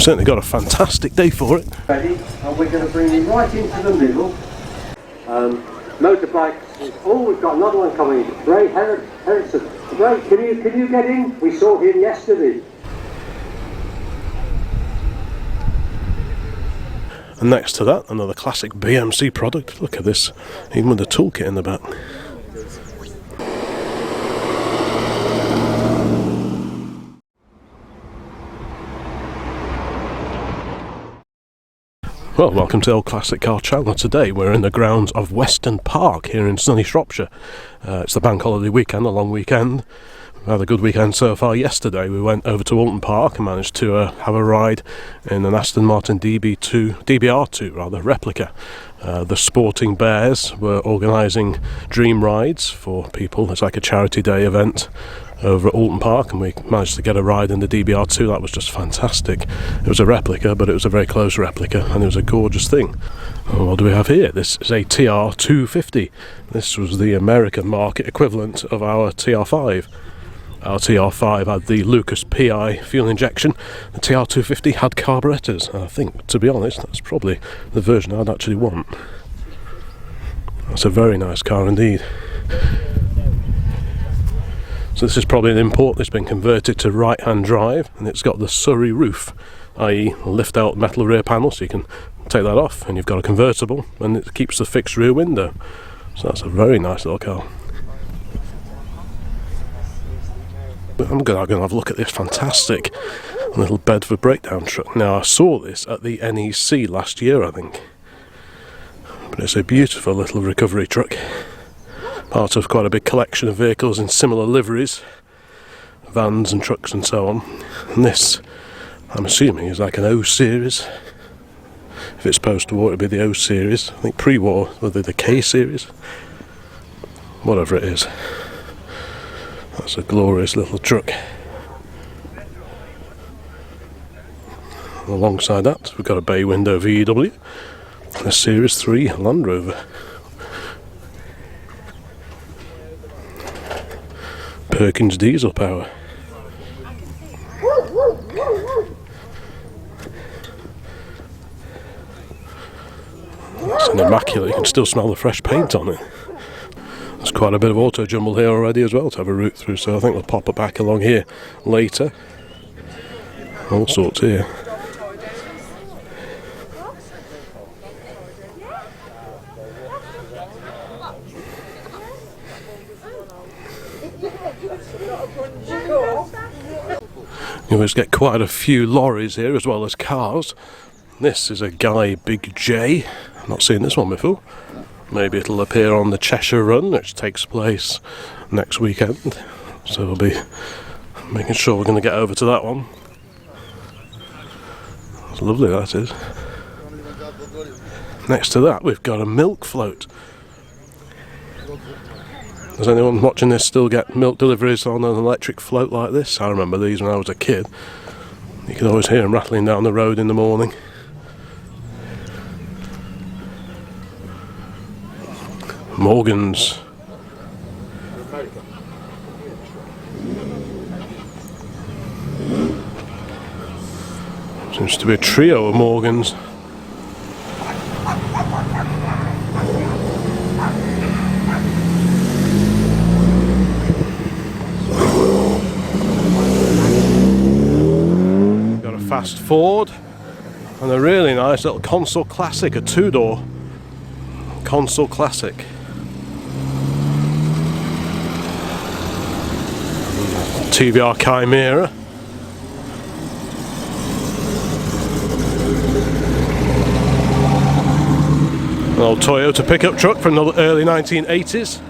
We've certainly got a fantastic day for it. Ready, and we're going to bring you right into the middle. Motorbikes. Oh, we've got another one coming. Ray Harrison. Ray, can you get in? We saw him yesterday. And next to that, another classic BMC product. Look at this, even with the toolkit in the back. Well, welcome to Old Classic Car Channel. Today we're in the grounds of Weston Park here in sunny Shropshire. It's the bank holiday weekend, a long weekend. We've had a good weekend so far. Yesterday we went over to Oulton Park and managed to have a ride in an Aston Martin DBR2 replica. The Sporting Bears were organising dream rides for people. It's like a charity day event over at Oulton Park, and we managed to get a ride in the DBR2. That was just fantastic. It was a replica, but it was a very close replica, and it was a gorgeous thing. And what do we have here? This is a TR250. This was the American market equivalent of our TR5. Our TR5 had the Lucas PI fuel injection. The TR250 had carburetors. I think, to be honest, that's probably the version I'd actually want. That's a very nice car indeed. So this is probably an import that's been converted to right-hand drive, and it's got the Surrey roof, i.e. lift out metal rear panel, so you can take that off and you've got a convertible, and it keeps the fixed rear window. So that's a very nice little car. I'm going to have a look at this fantastic little Bedford breakdown truck. Now, I saw this at the NEC last year, I think. But it's a beautiful little recovery truck. Part of quite a big collection of vehicles in similar liveries. Vans and trucks and so on. And this, I'm assuming, is like an O series. If it's post-war, it'd be the O series. I think pre-war, whether the K series. Whatever it is. That's a glorious little truck. Alongside that, we've got a bay window VW, a Series 3 Land Rover. Perkins diesel power. It's an immaculate, you can still smell the fresh paint on it. There's quite a bit of autojumble here already as well to have a route through, so I think we'll pop it back along here later. All sorts here. You always get quite a few lorries here as well as cars. This is a Guy Big J. I've not seen this one before. Maybe it'll appear on the Cheshire Run, which takes place next weekend. So we'll be making sure we're going to get over to that one. It's lovely, that is. Next to that, we've got a milk float. Does anyone watching this still get milk deliveries on an electric float like this? I remember these when I was a kid. You could always hear them rattling down the road in the morning. Morgans. Seems to be a trio of Morgans. Got a fast Ford and a really nice little Consul Classic, a two-door Consul Classic. TVR Chimera. An old Toyota pickup truck from the early 1980s.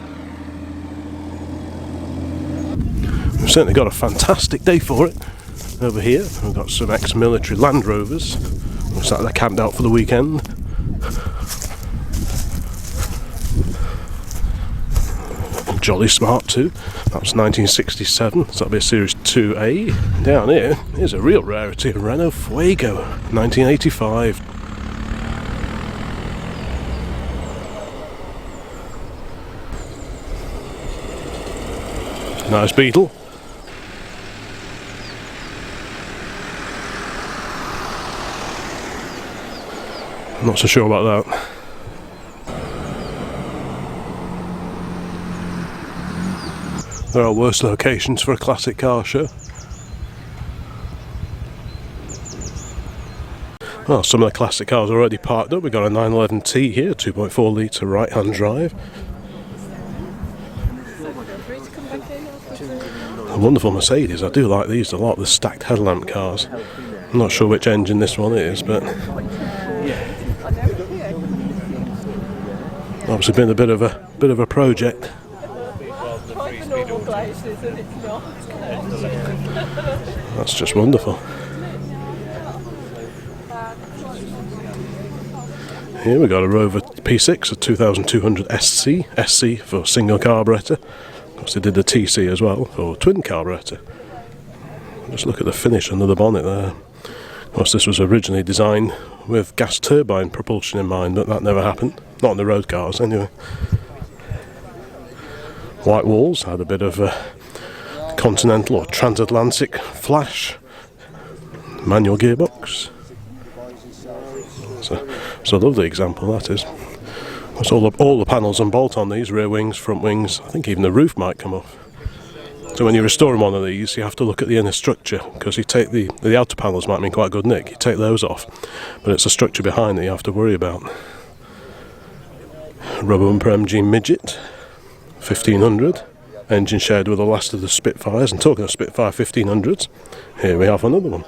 We've certainly got a fantastic day for it. Over here we've got some ex-military Land Rovers. Looks like they're camped out for the weekend. Jolly Smart too. That was 1967, so that'll be a Series 2A. Down here, here's a real rarity, a Renault Fuego, 1985. Nice Beetle. Not so sure about that. There are worse locations for a classic car show. Well, some of the classic cars are already parked up. We've got a 911T here, 2.4 litre right-hand drive. A wonderful Mercedes. I do like these a lot, the stacked headlamp cars. I'm not sure which engine this one is, but obviously been a bit of a project. That's just wonderful. Here we got a Rover P6, a 2200 SC for single carburetor. Of course they did the TC as well for twin carburetor. Just look at the finish under the bonnet there. Of course this was originally designed with gas turbine propulsion in mind, but that never happened. Not on the road cars anyway. White walls, had a bit of a continental or transatlantic flash. Manual gearbox. It's a lovely example, that is. It's all the panels and bolt on these, rear wings, front wings. I think even the roof might come off. So when you're restoring one of these, you have to look at the inner structure, because you take the outer panels might be in quite good nick. You take those off, but it's the structure behind that you have to worry about. Rubber bumper MG Midget, 1500. Engine shared with the last of the Spitfires. And talking of Spitfire 1500s, here we have another one.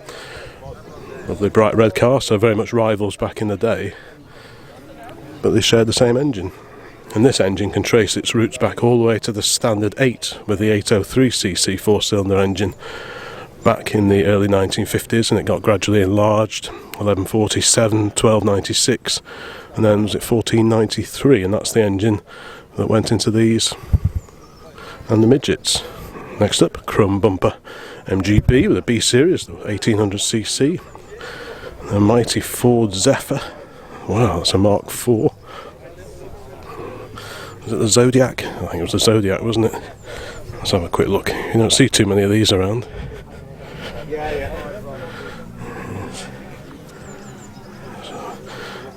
Lovely bright red car, so very much rivals back in the day, but they shared the same engine. And this engine can trace its roots back all the way to the standard 8 with the 803cc 4-cylinder engine back in the early 1950s, and it got gradually enlarged. 1147, 1296, and then was it 1493, and that's the engine that went into these and the midgets. Next up, chrome bumper MGB with a B series, the 1800cc. A mighty Ford Zephyr. Wow, that's a Mark IV. Was it the Zodiac? I think it was the Zodiac, wasn't it? Let's have a quick look. You don't see too many of these around.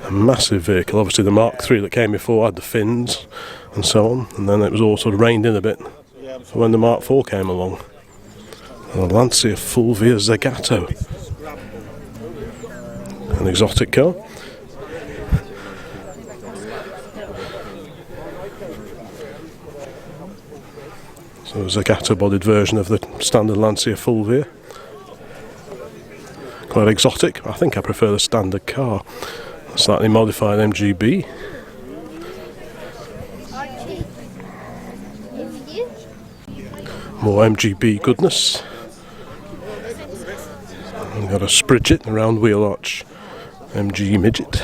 A massive vehicle. Obviously the Mark III that came before had the fins and so on, and then it was all sort of reined in a bit for when the Mark IV came along. A Lancia Fulvia Zagato. An exotic car. So a Zagato bodied version of the standard Lancia Fulvia. Quite exotic. I think I prefer the standard car. A slightly modified MGB. More MGB goodness. We've got a Spridget, a round wheel arch MG Midget.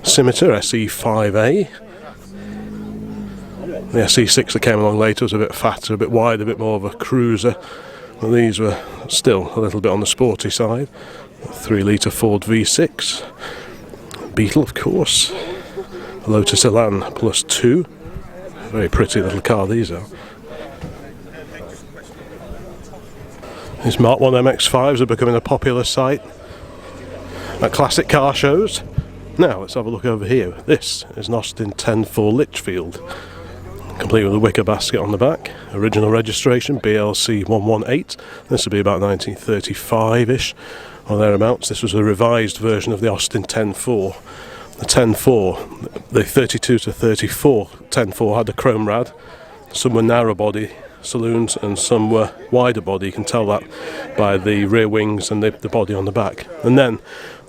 Scimitar SE5A. The SE6 that came along later was a bit fatter, a bit wider, a bit more of a cruiser. Well, these were still a little bit on the sporty side. A 3-litre Ford V6. Beetle, of course. A Lotus Elan Plus 2. Very pretty little car these are. These Mark 1 MX-5s are becoming a popular sight at classic car shows. Now let's have a look over here. This is an Austin 10-4 Litchfield, complete with a wicker basket on the back. Original registration BLC 118. This would be about 1935-ish or thereabouts. This was a revised version of the Austin 10-4. The 10-4, the 32 to 34 10-4 had the chrome rad. Some were narrow body saloons and some were wider body. You can tell that by the rear wings and the body on the back. And then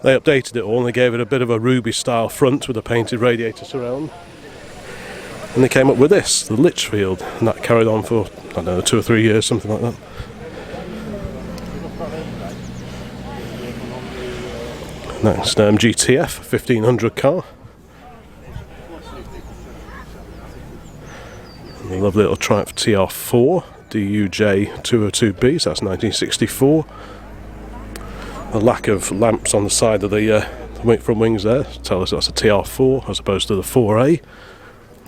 they updated it all and they gave it a bit of a ruby style front with a painted radiator surround. And they came up with this, the Litchfield, and that carried on for, I don't know, 2 or 3 years, something like that. Next, GTF 1500 car. And a lovely little Triumph TR4 DUJ 202B, so that's 1964. The lack of lamps on the side of the front wings there tell us that's a TR4 as opposed to the 4A.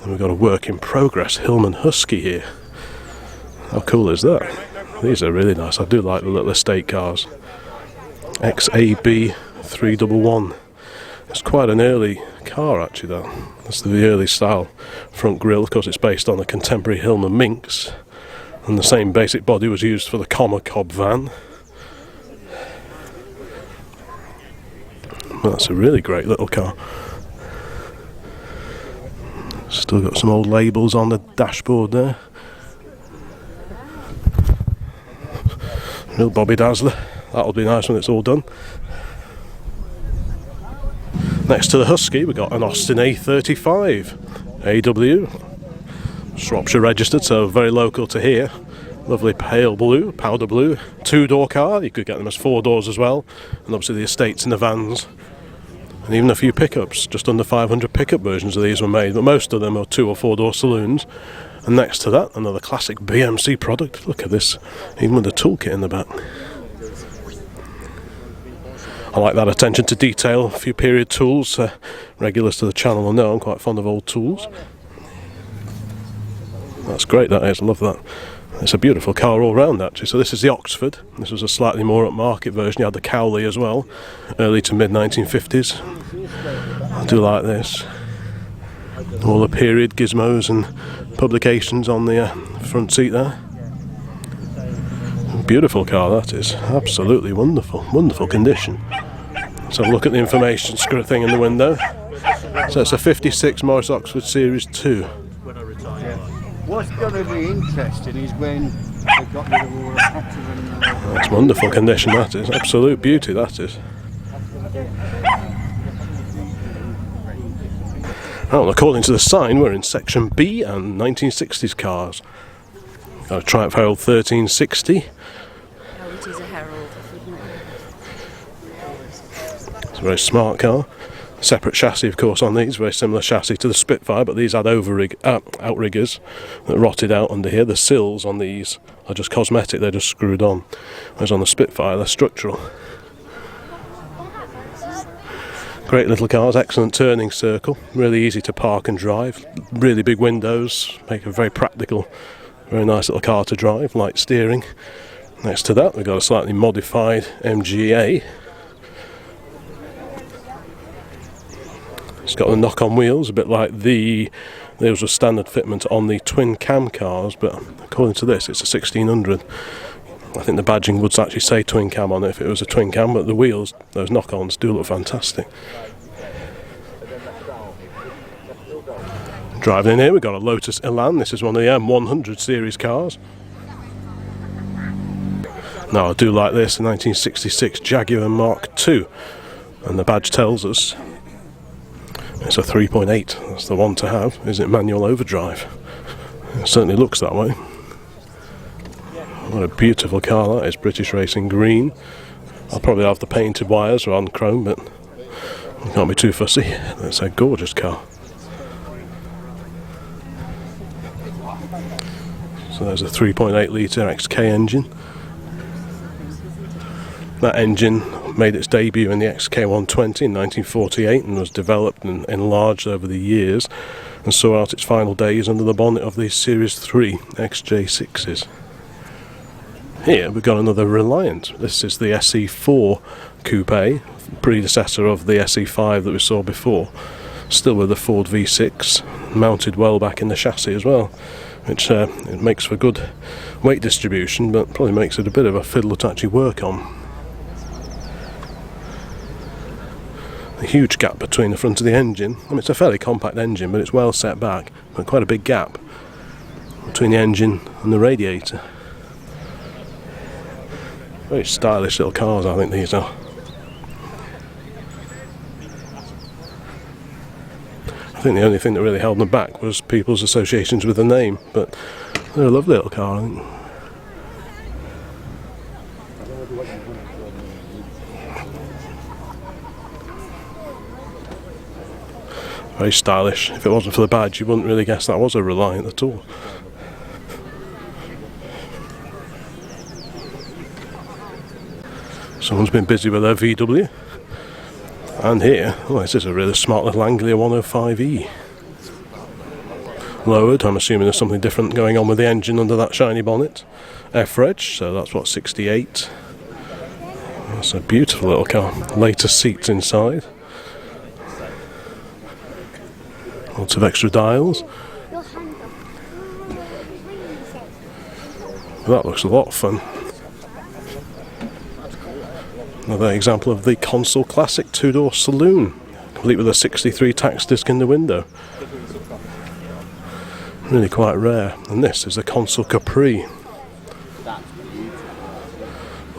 And we've got a work in progress Hillman Husky here. How cool is that? These are really nice. I do like the little estate cars. XAB 311. It's quite an early car actually, that. That's the early style front grille. Of course it's based on a contemporary Hillman Minx, and the same basic body was used for the Comma Cob van. That's a really great little car. Still got some old labels on the dashboard there. Real Bobby Dazzler. That'll be nice when it's all done. Next to the Husky we've got an Austin A35 AW, Shropshire registered, so very local to here. Lovely pale blue, powder blue, two-door car. You could get them as four doors as well, and obviously the estates and the vans, and even a few pickups. Just under 500 pickup versions of these were made, but most of them are two or four door saloons. And next to that, another classic BMC product. Look at this, even with the toolkit in the back. I like that attention to detail. A few period tools. Regulars to the channel will know I'm quite fond of old tools. That's great, that is. I love that. It's a beautiful car all round actually. So this is the Oxford. This was a slightly more upmarket version. You had the Cowley as well, early to mid 1950s. I do like this. All the period gizmos and publications on the front seat there. Beautiful car that is. Absolutely wonderful. Wonderful condition. Let's have a look at the information thing in the window. So it's a 56 Morris Oxford Series 2. What's going to be interesting is when they got rid of all the patches and... That's wonderful condition that is. Absolute beauty that is. Well, according to the sign we're in section B and 1960s cars. Got a Triumph Herald 1360. Oh, it is a Herald, wouldn't it? It's a very smart car. Separate chassis, of course, on these. Very similar chassis to the Spitfire, but these had outriggers that rotted out under here. The sills on these are just cosmetic, they're just screwed on. Whereas on the Spitfire, they're structural. Great little cars, excellent turning circle, really easy to park and drive. Really big windows, make a very practical, very nice little car to drive, light steering. Next to that, we've got a slightly modified MGA. It's got the knock-on wheels, a bit like those were standard fitment on the twin cam cars, but according to this it's a 1600. I think the badging would actually say twin cam on it if it was a twin cam, but the wheels, those knock-ons, do look fantastic. Driving in here we've got a Lotus Elan. This is one of the M100 series cars. Now I do like this, a 1966 Jaguar Mark II, and the badge tells us it's a 3.8, that's the one to have. Is it manual overdrive? It certainly looks that way. What a beautiful car that is, British Racing green. I'll probably have the painted wires on chrome, but I can't be too fussy. It's a gorgeous car. So there's a 3.8 litre XK engine. That engine made its debut in the XK120 in 1948 and was developed and enlarged over the years and saw out its final days under the bonnet of the Series 3 XJ6s. Here we've got another Reliant. This is the SE4 Coupe, predecessor of the SE5 that we saw before. Still with the Ford V6, mounted well back in the chassis as well, which it makes for good weight distribution, but probably makes it a bit of a fiddler to actually work on. A huge gap between the front of the engine. I mean, it's a fairly compact engine, but it's well set back, but quite a big gap between the engine and the radiator. Very stylish little cars, I think these are. I think the only thing that really held them back was people's associations with the name, but they're a lovely little car, I think. Very stylish. If it wasn't for the badge, you wouldn't really guess that was a Reliant at all. Someone's been busy with their VW. And here, oh, this is a really smart little Anglia 105E. Lowered, I'm assuming there's something different going on with the engine under that shiny bonnet. F-Reg, so that's what, 68. That's a beautiful little car. Later seats inside. Lots of extra dials. That looks a lot of fun. Another example of the Consul Classic two-door saloon, complete with a 63 tax disc in the window. Really quite rare. And this is the Consul Capri.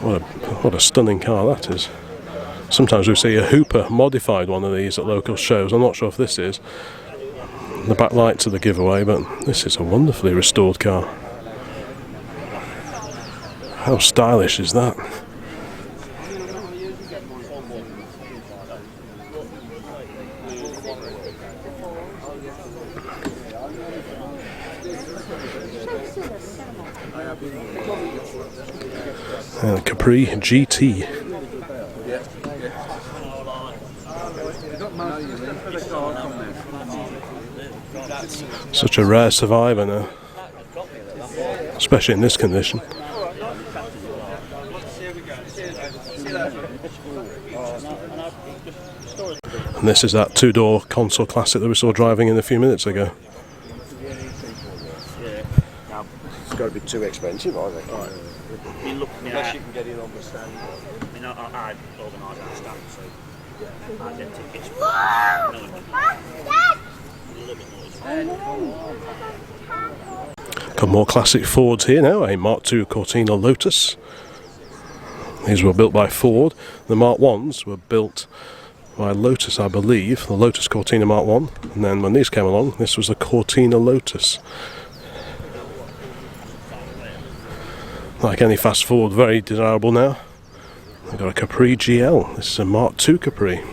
What a stunning car that is. Sometimes we see a Hooper modified one of these at local shows. I'm not sure if this is. The back lights are the giveaway, but this is a wonderfully restored car. How stylish is that? Capri GT. Such a rare survivor now, especially in this condition. And this is that two-door Consul Classic that we saw driving in a few minutes ago. It's got to be too expensive, I think. Unless you can get in on the stand. I mean, I organise our stand, so I get tickets. Got more classic Fords here now, a Mark II Cortina Lotus. These were built by Ford. The Mark Is were built by Lotus, I believe, the Lotus Cortina Mark I. And then when these came along, this was the Cortina Lotus. Like any fast Ford, very desirable now. We've got a Capri GL. This is a Mark II Capri. You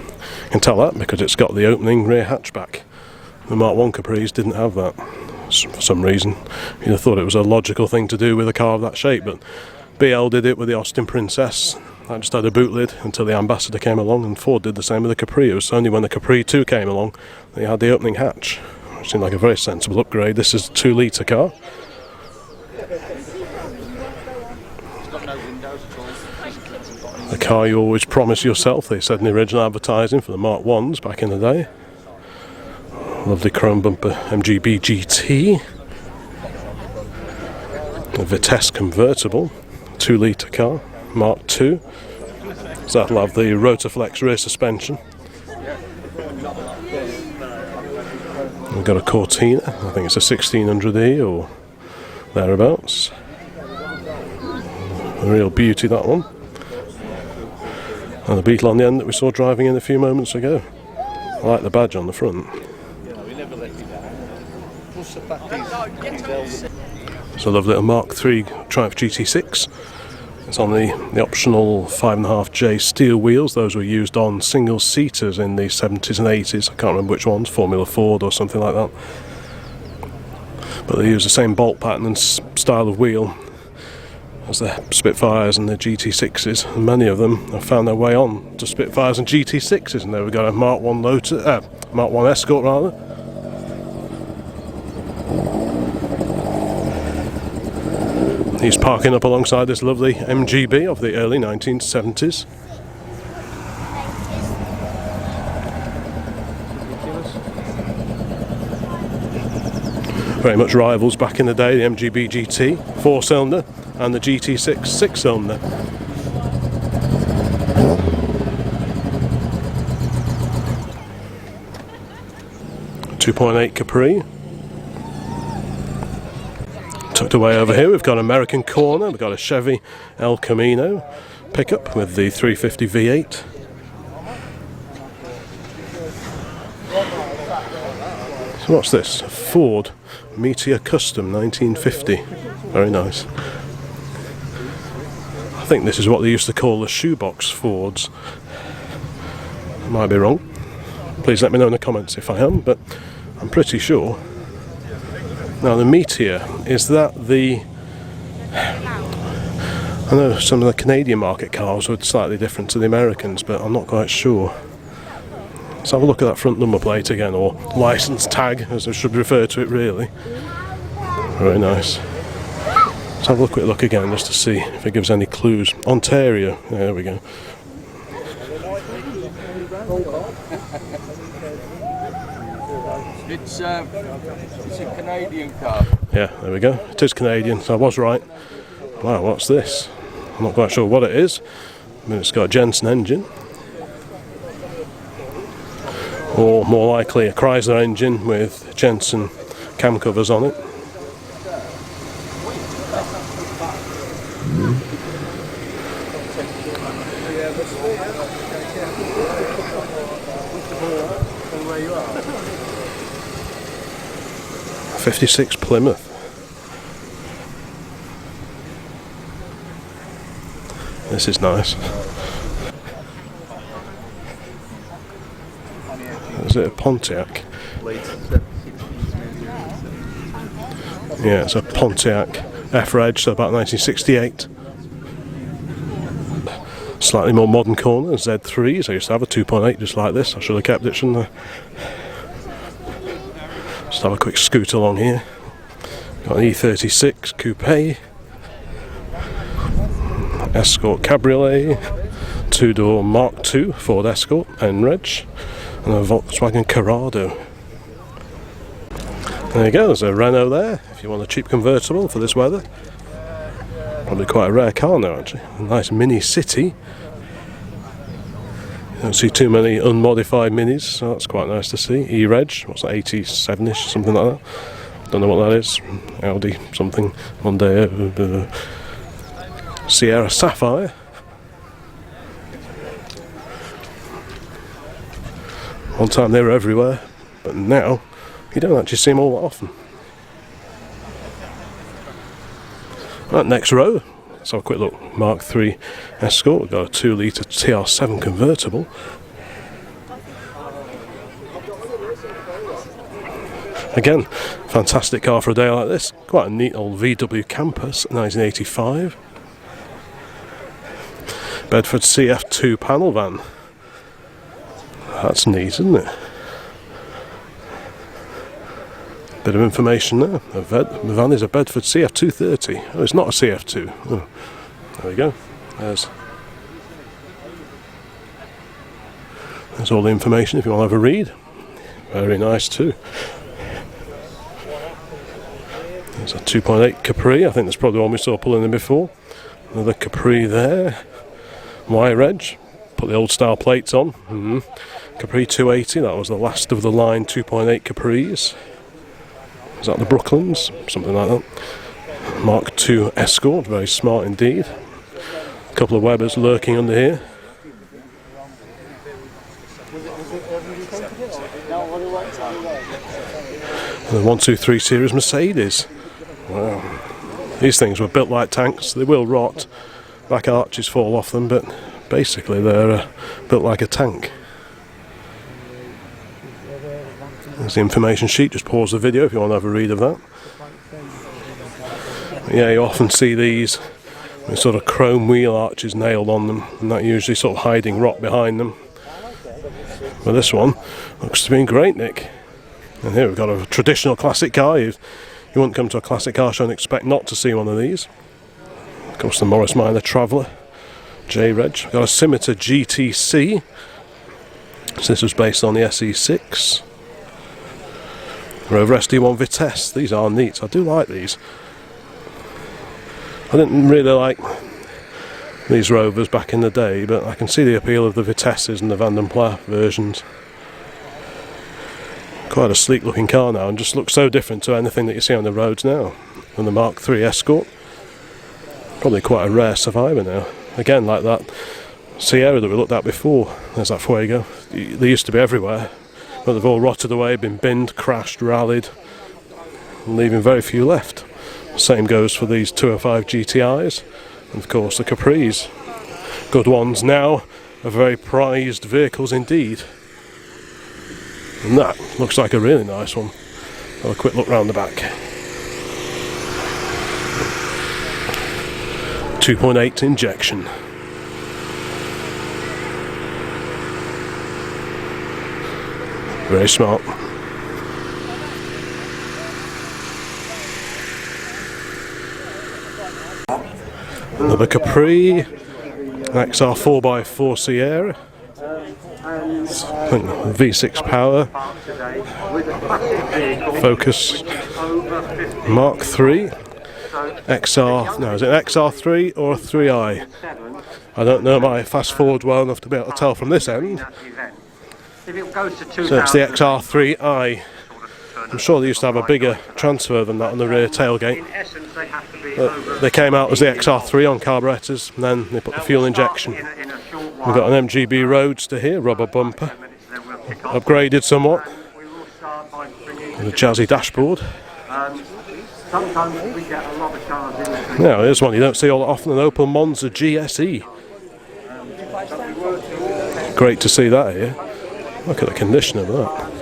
can tell that because it's got the opening rear hatchback. The Mark I Capris didn't have that for some reason. You'd have thought it was a logical thing to do with a car of that shape, but BL did it with the Austin Princess. That just had a boot lid until the Ambassador came along, and Ford did the same with the Capri. It was only when the Capri 2 came along that you had the opening hatch. It seemed like a very sensible upgrade. This is a 2-litre car. The car you always promise yourself, they said in the original advertising for the Mark Is back in the day. Lovely chrome bumper MGB GT. A Vitesse convertible, 2-litre car, Mark II. So that'll have the Rotaflex rear suspension. We've got a Cortina, I think it's a 1600E or thereabouts. A real beauty, that one. And the Beetle on the end that we saw driving in a few moments ago. I like the badge on the front. It's a lovely little Mark III Triumph GT6. It's on the optional 5.5J steel wheels. Those were used on single-seaters in the 70s and 80s. I can't remember which ones, Formula Ford or something like that. But they use the same bolt pattern and style of wheel as the Spitfires and the GT6s, and many of them have found their way on to Spitfires and GT6s, and there we got a Mark I Lotus, Mark I Escort rather. He's parking up alongside this lovely MGB of the early 1970s. Very much rivals back in the day, the MGB GT 4-cylinder and the GT6 6-cylinder. .8 Capri. Tucked away over here we've got American Corner, we've got a Chevy El Camino pickup with the 350 V8. So what's this? A Ford Meteor Custom 1950. Very nice. I think this is what they used to call the shoebox Fords. I might be wrong. Please let me know in the comments if I am, but I'm pretty sure. Now the Meteor, is that the... I know some of the Canadian market cars were slightly different to the Americans, but I'm not quite sure. Let's have a look at that front number plate again, or license tag as I should refer to it really. Very nice. Let's have a quick look again just to see if it gives any clues. Ontario, there we go. It's a Canadian car. Yeah, there we go. It is Canadian, so I was right. Wow, what's this? I'm not quite sure what it is, but it's got a Jensen engine. Or more likely a Chrysler engine with Jensen cam covers on it. '56 Plymouth. This is nice. Is it a Pontiac? Yeah, it's a Pontiac F-Reg, so about 1968. Slightly more modern corner, Z3s. I used to have a 2.8 just like this. I should have kept it, shouldn't I? Just have a quick scoot along here. Got an E36 coupe, Escort Cabriolet, two-door Mark II Ford Escort N-Reg, and a Volkswagen Corrado. There you go, there's a Renault there, if you want a cheap convertible for this weather. Probably quite a rare car now, actually. A nice mini city. You don't see too many unmodified minis, so that's quite nice to see. E-Reg, what's that, 87ish, something like that. Don't know what that is. Audi something. Mondeo. Sierra Sapphire. One time they were everywhere, but now you don't actually see them all that often. Right, next row, let's have a quick look. Mark III Escort, we've got a 2 litre TR7 convertible. Again, fantastic car for a day like this. Quite a neat old VW Campus, 1985. Bedford CF2 panel van. That's neat, isn't it? Bit of information there. The van is a Bedford CF230. Oh, it's not a CF2. Oh, there we go. There's all the information if you want to have a read. Very nice too. There's a 2.8 Capri. I think that's probably the one we saw pulling in before. Another Capri there. Y-Reg. Put the old style plates on. Capri 280. That was the last of the line 2.8 Capris. Is that the Brooklands? Something like that. Mark II Escort, very smart indeed. A couple of Webers lurking under here. And the 123 Series Mercedes. Wow. These things were built like tanks. They will rot. Back arches fall off them, but basically they're built like a tank. There's the information sheet, just pause the video if you want to have a read of that. Yeah, you often see these with sort of chrome wheel arches nailed on them, and that usually sort of hiding rot behind them. But this one looks to be in great nick. And here we've got a traditional classic car. You wouldn't come to a classic car show and expect not to see one of these. Of course, the Morris Minor Traveller, J-Reg. We've got a Scimitar GTC. So this was based on the SE6. Rover SD1 Vitesse. These are neat. I do like these. I didn't really like these Rovers back in the day, but I can see the appeal of the Vitesses and the Van den Pla versions. Quite a sleek looking car now, and just looks so different to anything that you see on the roads now. And the Mark III Escort. Probably quite a rare survivor now. Again, like that Sierra that we looked at before. There's that Fuego. They used to be everywhere, but they've all rotted away, been binned, crashed, rallied, leaving very few left. Same goes for these 205 GTIs, and of course the Capris. Good ones now, are very prized vehicles indeed. And that looks like a really nice one. Have a quick look round the back. 2.8 injection. Very smart. Another Capri, XR 4x4 Sierra. I think V6 power, Focus Mark 3, XR, no, is it XR3 or a 3i? I don't know my fast forward well enough to be able to tell from this end. So it's the XR3i. I'm sure they used to have a bigger transfer than that on the rear tailgate. But they came out as the XR3 on carburetors, and then they put the fuel injection. We've got an MGB Roadster here, rubber bumper, upgraded somewhat, with a jazzy dashboard. Now here's one you don't see all that often, an Opel Monza GSE. Great to see that here. Look at the condition of that.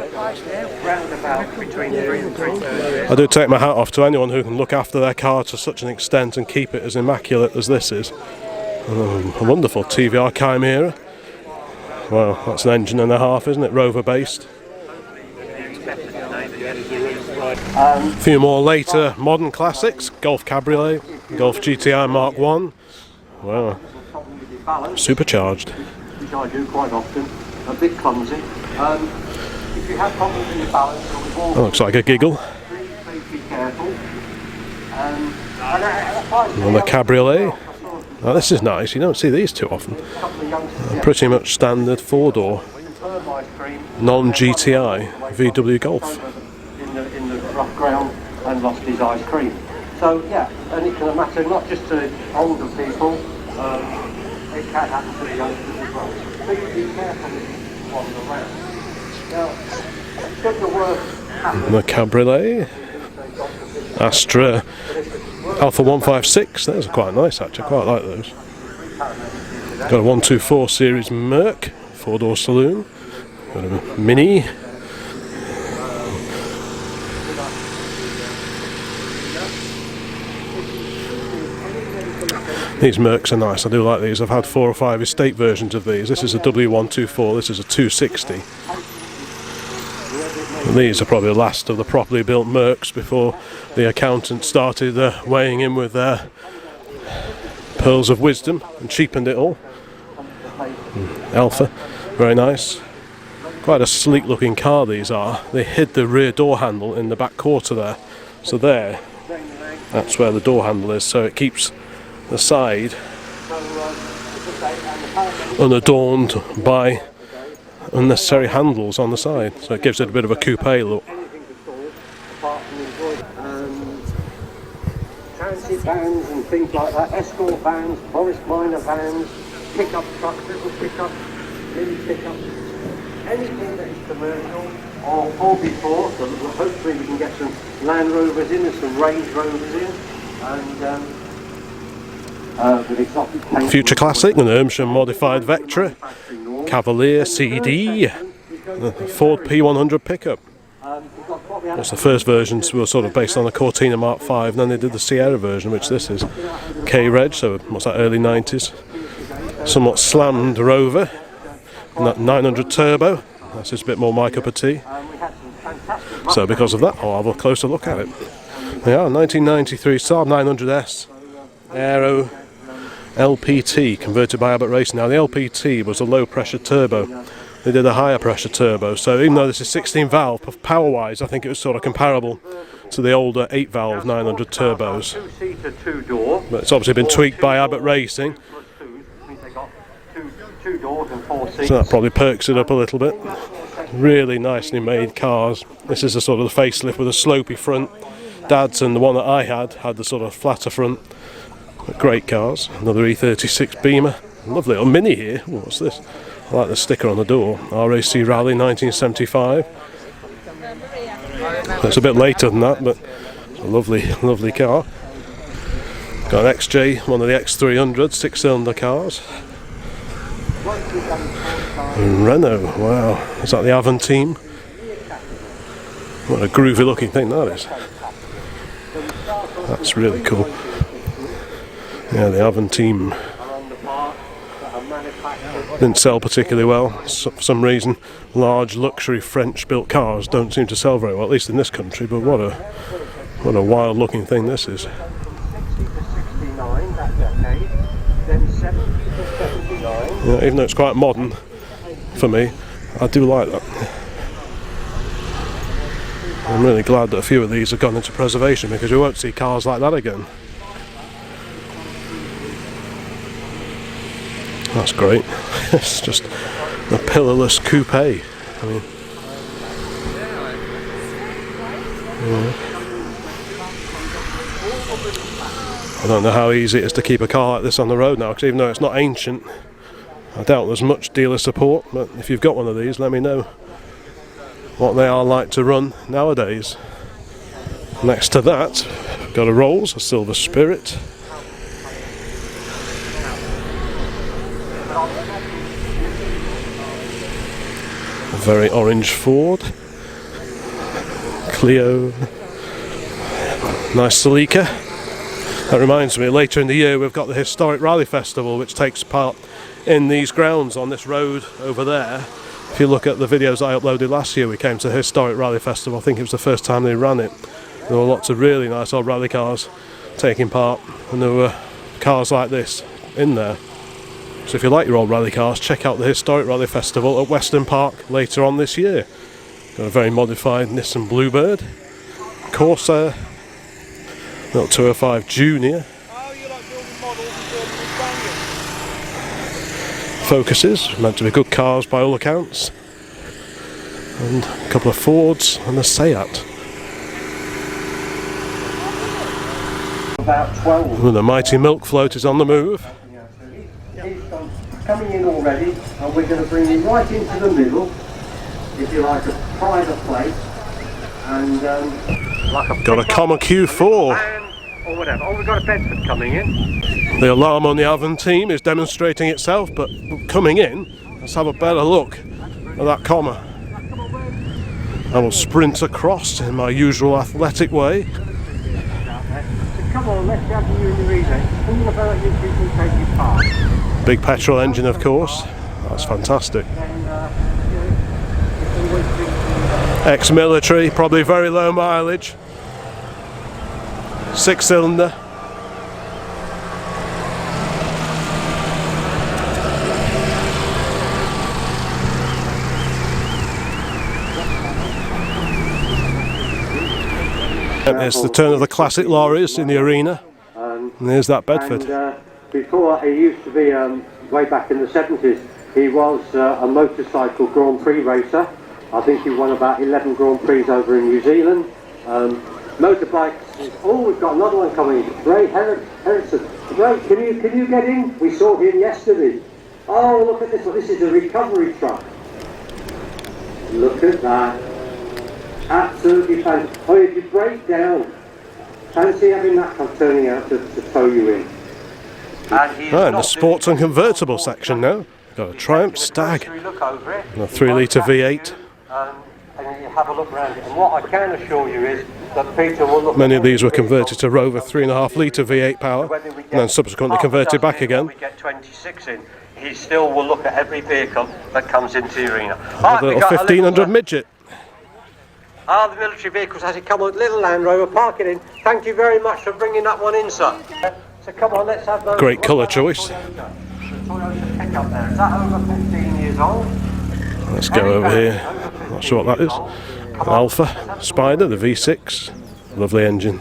I do take my hat off to anyone who can look after their car to such an extent and keep it as immaculate as this is. A wonderful TVR Chimera. Well, that's an engine and a half, isn't it? Rover based. A few more later modern classics. Golf Cabriolet, Golf GTI Mark 1. Wow. Supercharged. Which I do quite often. A bit clumsy. If you have problems in your balance, That looks like a giggle. please be careful. Another Cabriolet. Oh, this is nice, you don't see these too often. Pretty much standard 4-door, non-GTI VW Golf. In the rough ground and lost his ice cream. So yeah, and it can matter not just to older people, it can happen to the youngsters as well. Please be careful if you wander around. Now, should the worst happen, The Cabriolet. Astra Alpha 156, those are quite nice actually, I quite like those. Got a 124 series Merc, 4-door saloon. Got a Mini. These Mercs are nice, I do like these. I've had 4 or 5 estate versions of these. This is a W124, this is a 260. And these are probably the last of the properly built Mercs before the accountant started weighing in with their pearls of wisdom and cheapened it all. Alpha, very nice. Quite a sleek looking car these are. They hid the rear door handle in the back quarter there. So there, that's where the door handle is, so it keeps the side unadorned by unnecessary handles on the side, so it gives it a bit of a coupe look. transit vans and things like that, escort vans, forest minor vans, pickup trucks, little pickups, mini pickups, anything that is commercial or 4x4, so hopefully we can get some Land Rovers in and some Range Rovers in, and with exotic paint. Future Classic, an Ermshire modified Vectra, Cavalier CD, the Ford P100 pickup. That's the first versions were sort of based on the Cortina Mark 5, and then they did the Sierra version, which this is. K-Reg, so what's that, early 90s. Somewhat slammed Rover, and that 900 Turbo, that's just a bit more my cup of tea. So because of that, I'll have a closer look at it. Yeah, 1993 Saab 900S, Aero LPT, converted by Abbott Racing. Now the LPT was a low pressure turbo. They did a higher pressure turbo, so even though this is 16 valve, power wise I think it was sort of comparable to the older 8 valve 900 turbos. But it's obviously been tweaked by Abbott Racing, so that probably perks it up a little bit. Really nicely made cars. This is a sort of the facelift with a slopey front. Dad's and the one that I had the sort of flatter front. But great cars. Another E36 Beamer. Lovely little Mini here. Ooh, what's this? I like the sticker on the door. RAC Rally 1975. It's a bit later than that, but it's a lovely car. Got an XJ, one of the X300 6-cylinder cars. Renault, wow. Is that the Avantime? What a groovy looking thing that is. That's really cool. Yeah, the Avantime didn't sell particularly well. For some reason, large luxury French-built cars don't seem to sell very well, at least in this country. But what a wild-looking thing this is. Yeah, even though it's quite modern for me, I do like that. I'm really glad that a few of these have gone into preservation, because we won't see cars like that again. That's great. It's just a pillarless coupe. I mean, I don't know how easy it is to keep a car like this on the road now, because even though it's not ancient, I doubt there's much dealer support. But if you've got one of these, let me know what they are like to run nowadays. Next to that, we've got a Rolls, a Silver Spirit. A very orange Ford. Clio. Nice Celica. That reminds me, later in the year we've got the Historic Rally Festival, which takes part in these grounds on this road over there. If you look at the videos I uploaded last year, we came to the Historic Rally Festival. I think it was the first time they ran it. There were lots of really nice old rally cars taking part, and there were cars like this in there. So if you like your old rally cars, check out the Historic Rally Festival at Weston Park later on this year. Got a very modified Nissan Bluebird, Corsair, little 205 Junior. Focuses, meant to be good cars by all accounts, and a couple of Fords and a Seat. About 12. And the mighty milk float is on the move. He's coming in already, and we're going to bring him right into the middle, if you like, a private place, and like a Got a Comma Q4. or whatever. Oh, we've got a Bedford coming in. The alarm on the Avantime is demonstrating itself, but coming in, let's have a better look at that Comma. I will sprint across in my usual athletic way. So come on, let's have you in the relay. All about you people taking part. Big petrol engine, of course. That's fantastic. Ex-military, probably very low mileage. 6-cylinder. It's the turn of the classic lorries in the arena, and there's that Bedford. And, before, he used to be, way back in the 70s, he was a motorcycle Grand Prix racer. I think he won about 11 Grand Prix over in New Zealand. Motorbikes, oh, we've got another one coming. Ray Harrison. Ray, can you get in? We saw him yesterday. Oh, look at this one. This is a recovery truck. Look at that. Absolutely fantastic. Oh, if you break down, fancy having that car turning out to tow you in. And the sports and convertible section now. Got a Triumph Stag and a 3-litre V8. And you have a look around it. And what I can assure you is that Peter will look. Many of these were converted to Rover 3.5-litre V8 power, and then subsequently converted back again. We get 26 in. He still will look at every vehicle that comes into the arena. A little 1500 midget. The military vehicles as it come on, little Land Rover, park it in. Thank you very much for bringing that one in, sir. So come on, let's have those. Great colour choice. Toyota pickup there. Is that over 15 years old? Let's go over here. Not sure what that is. An Alpha Spider, the V6. Lovely engine.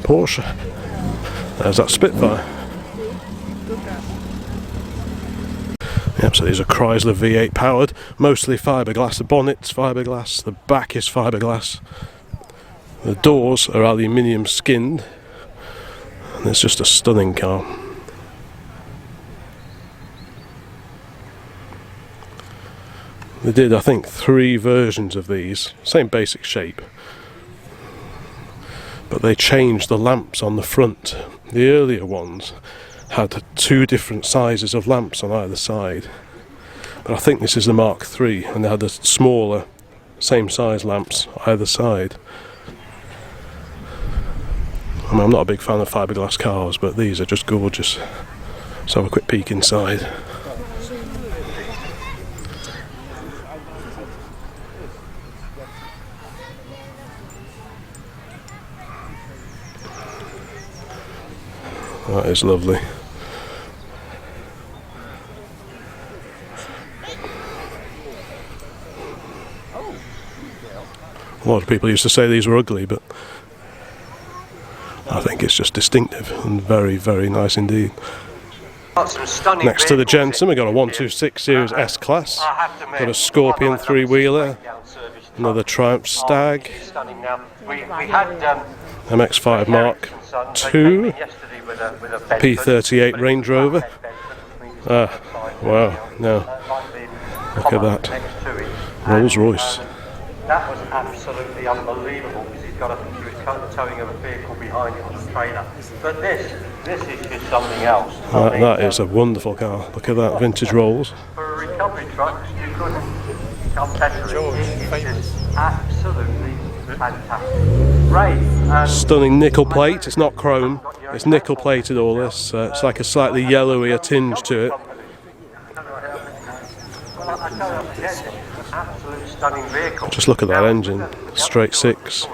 Porsche. There's that Spitfire. Yep, so these are Chrysler V8 powered, mostly fiberglass. The bonnet's fiberglass, the back is fiberglass. The doors are aluminium skinned, and it's just a stunning car. They did, I think, 3 versions of these, same basic shape, but they changed the lamps on the front. The earlier ones had 2 different sizes of lamps on either side, but I think this is the Mark III, and they had the smaller, same size lamps either side. I mean, I'm not a big fan of fiberglass cars, but these are just gorgeous. Let's have a quick peek inside. That is lovely. A lot of people used to say these were ugly, but I think it's just distinctive and very, very nice indeed. Next to the Jensen, we've got a 126 Series S-Class, got a Scorpion three-wheeler, another Triumph Stag, MX-5 Mark II, P38 Range Rover. Wow, no, look at that, Rolls-Royce. That was absolutely unbelievable because he's got a towing of a vehicle behind him on a trailer. But this is just something else. That is a wonderful car. Look at that, vintage Rolls. For a recovery truck, you couldn't come better. It's just absolutely fantastic. Great. Stunning nickel plate. It's not chrome. It's nickel plated. All this. It's like a slightly yellowier tinge to it. Absolute stunning vehicle. Just look at that engine. Straight six.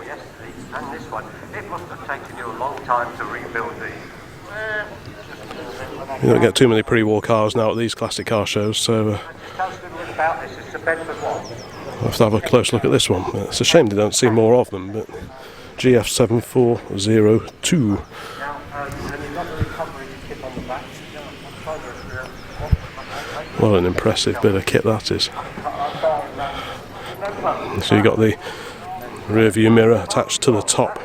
And this one, it must have taken you a long time to rebuild these. You don't get too many pre-war cars now at these classic car shows, so Tell us a little bit about this. It's the Bedford one. I'll have to have a close look at this one. It's a shame they don't see more of them, but GF7402. Now, and you've got the recovery kit on the back. What an impressive bit of kit that is. So you've got the rear view mirror attached to the top,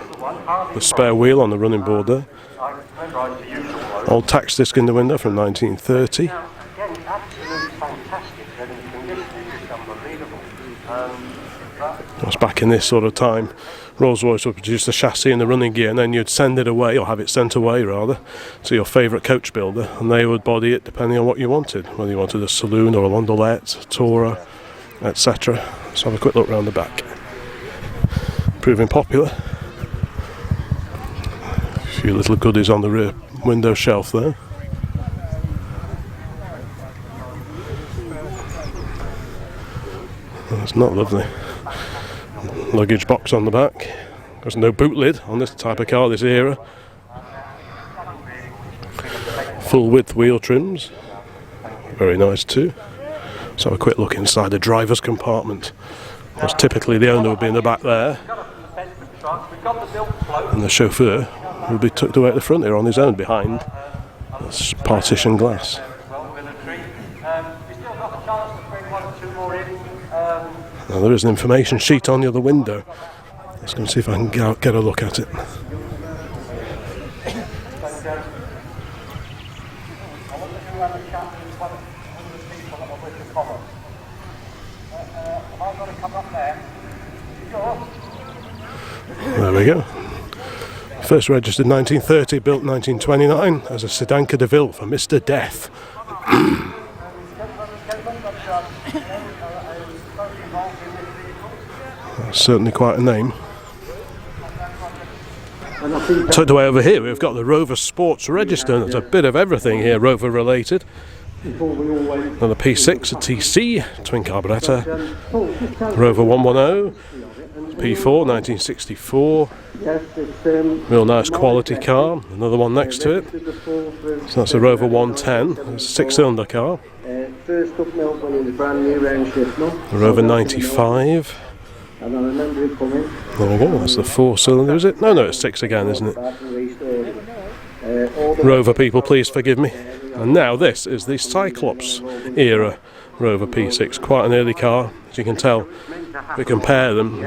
the spare wheel on the running board there, old tax disc in the window from 1930. Again, absolutely fantastic. The condition is just unbelievable. It was back in this sort of time. Rolls-Royce would produce the chassis and the running gear, and then you'd send it away, or have it sent away rather, to your favourite coach builder, and they would body it depending on what you wanted, whether you wanted a saloon or a landaulet, tourer, etc. Let's have a quick look round the back. Proving popular. A few little goodies on the rear window shelf there. That's not lovely. Luggage box on the back. There's no boot lid on this type of car, this era. Full width wheel trims. Very nice too. Let's have a quick look inside the driver's compartment. Because typically the owner would be in the back there, and the chauffeur would be tucked away at the front here on his own behind this partition glass. Now there is an information sheet on the other window. Let's go and see if I can get a look at it. There we go. First registered 1930, built 1929 as a Sedan de Ville for Mr. Death. That's certainly quite a name. Tucked away over here we've got the Rover Sports Register. There's a bit of everything here Rover related. Another P6, a TC, twin carburettor, Rover 110, P4, 1964, real nice quality car, another one next to it, so that's a Rover 110, it's a 6-cylinder car, a Rover 95, there we go, that's the 4-cylinder, is it? No, it's 6 again, isn't it? Rover people, please forgive me. And now this is the Cyclops era Rover P6, quite an early car, as you can tell. If we compare them,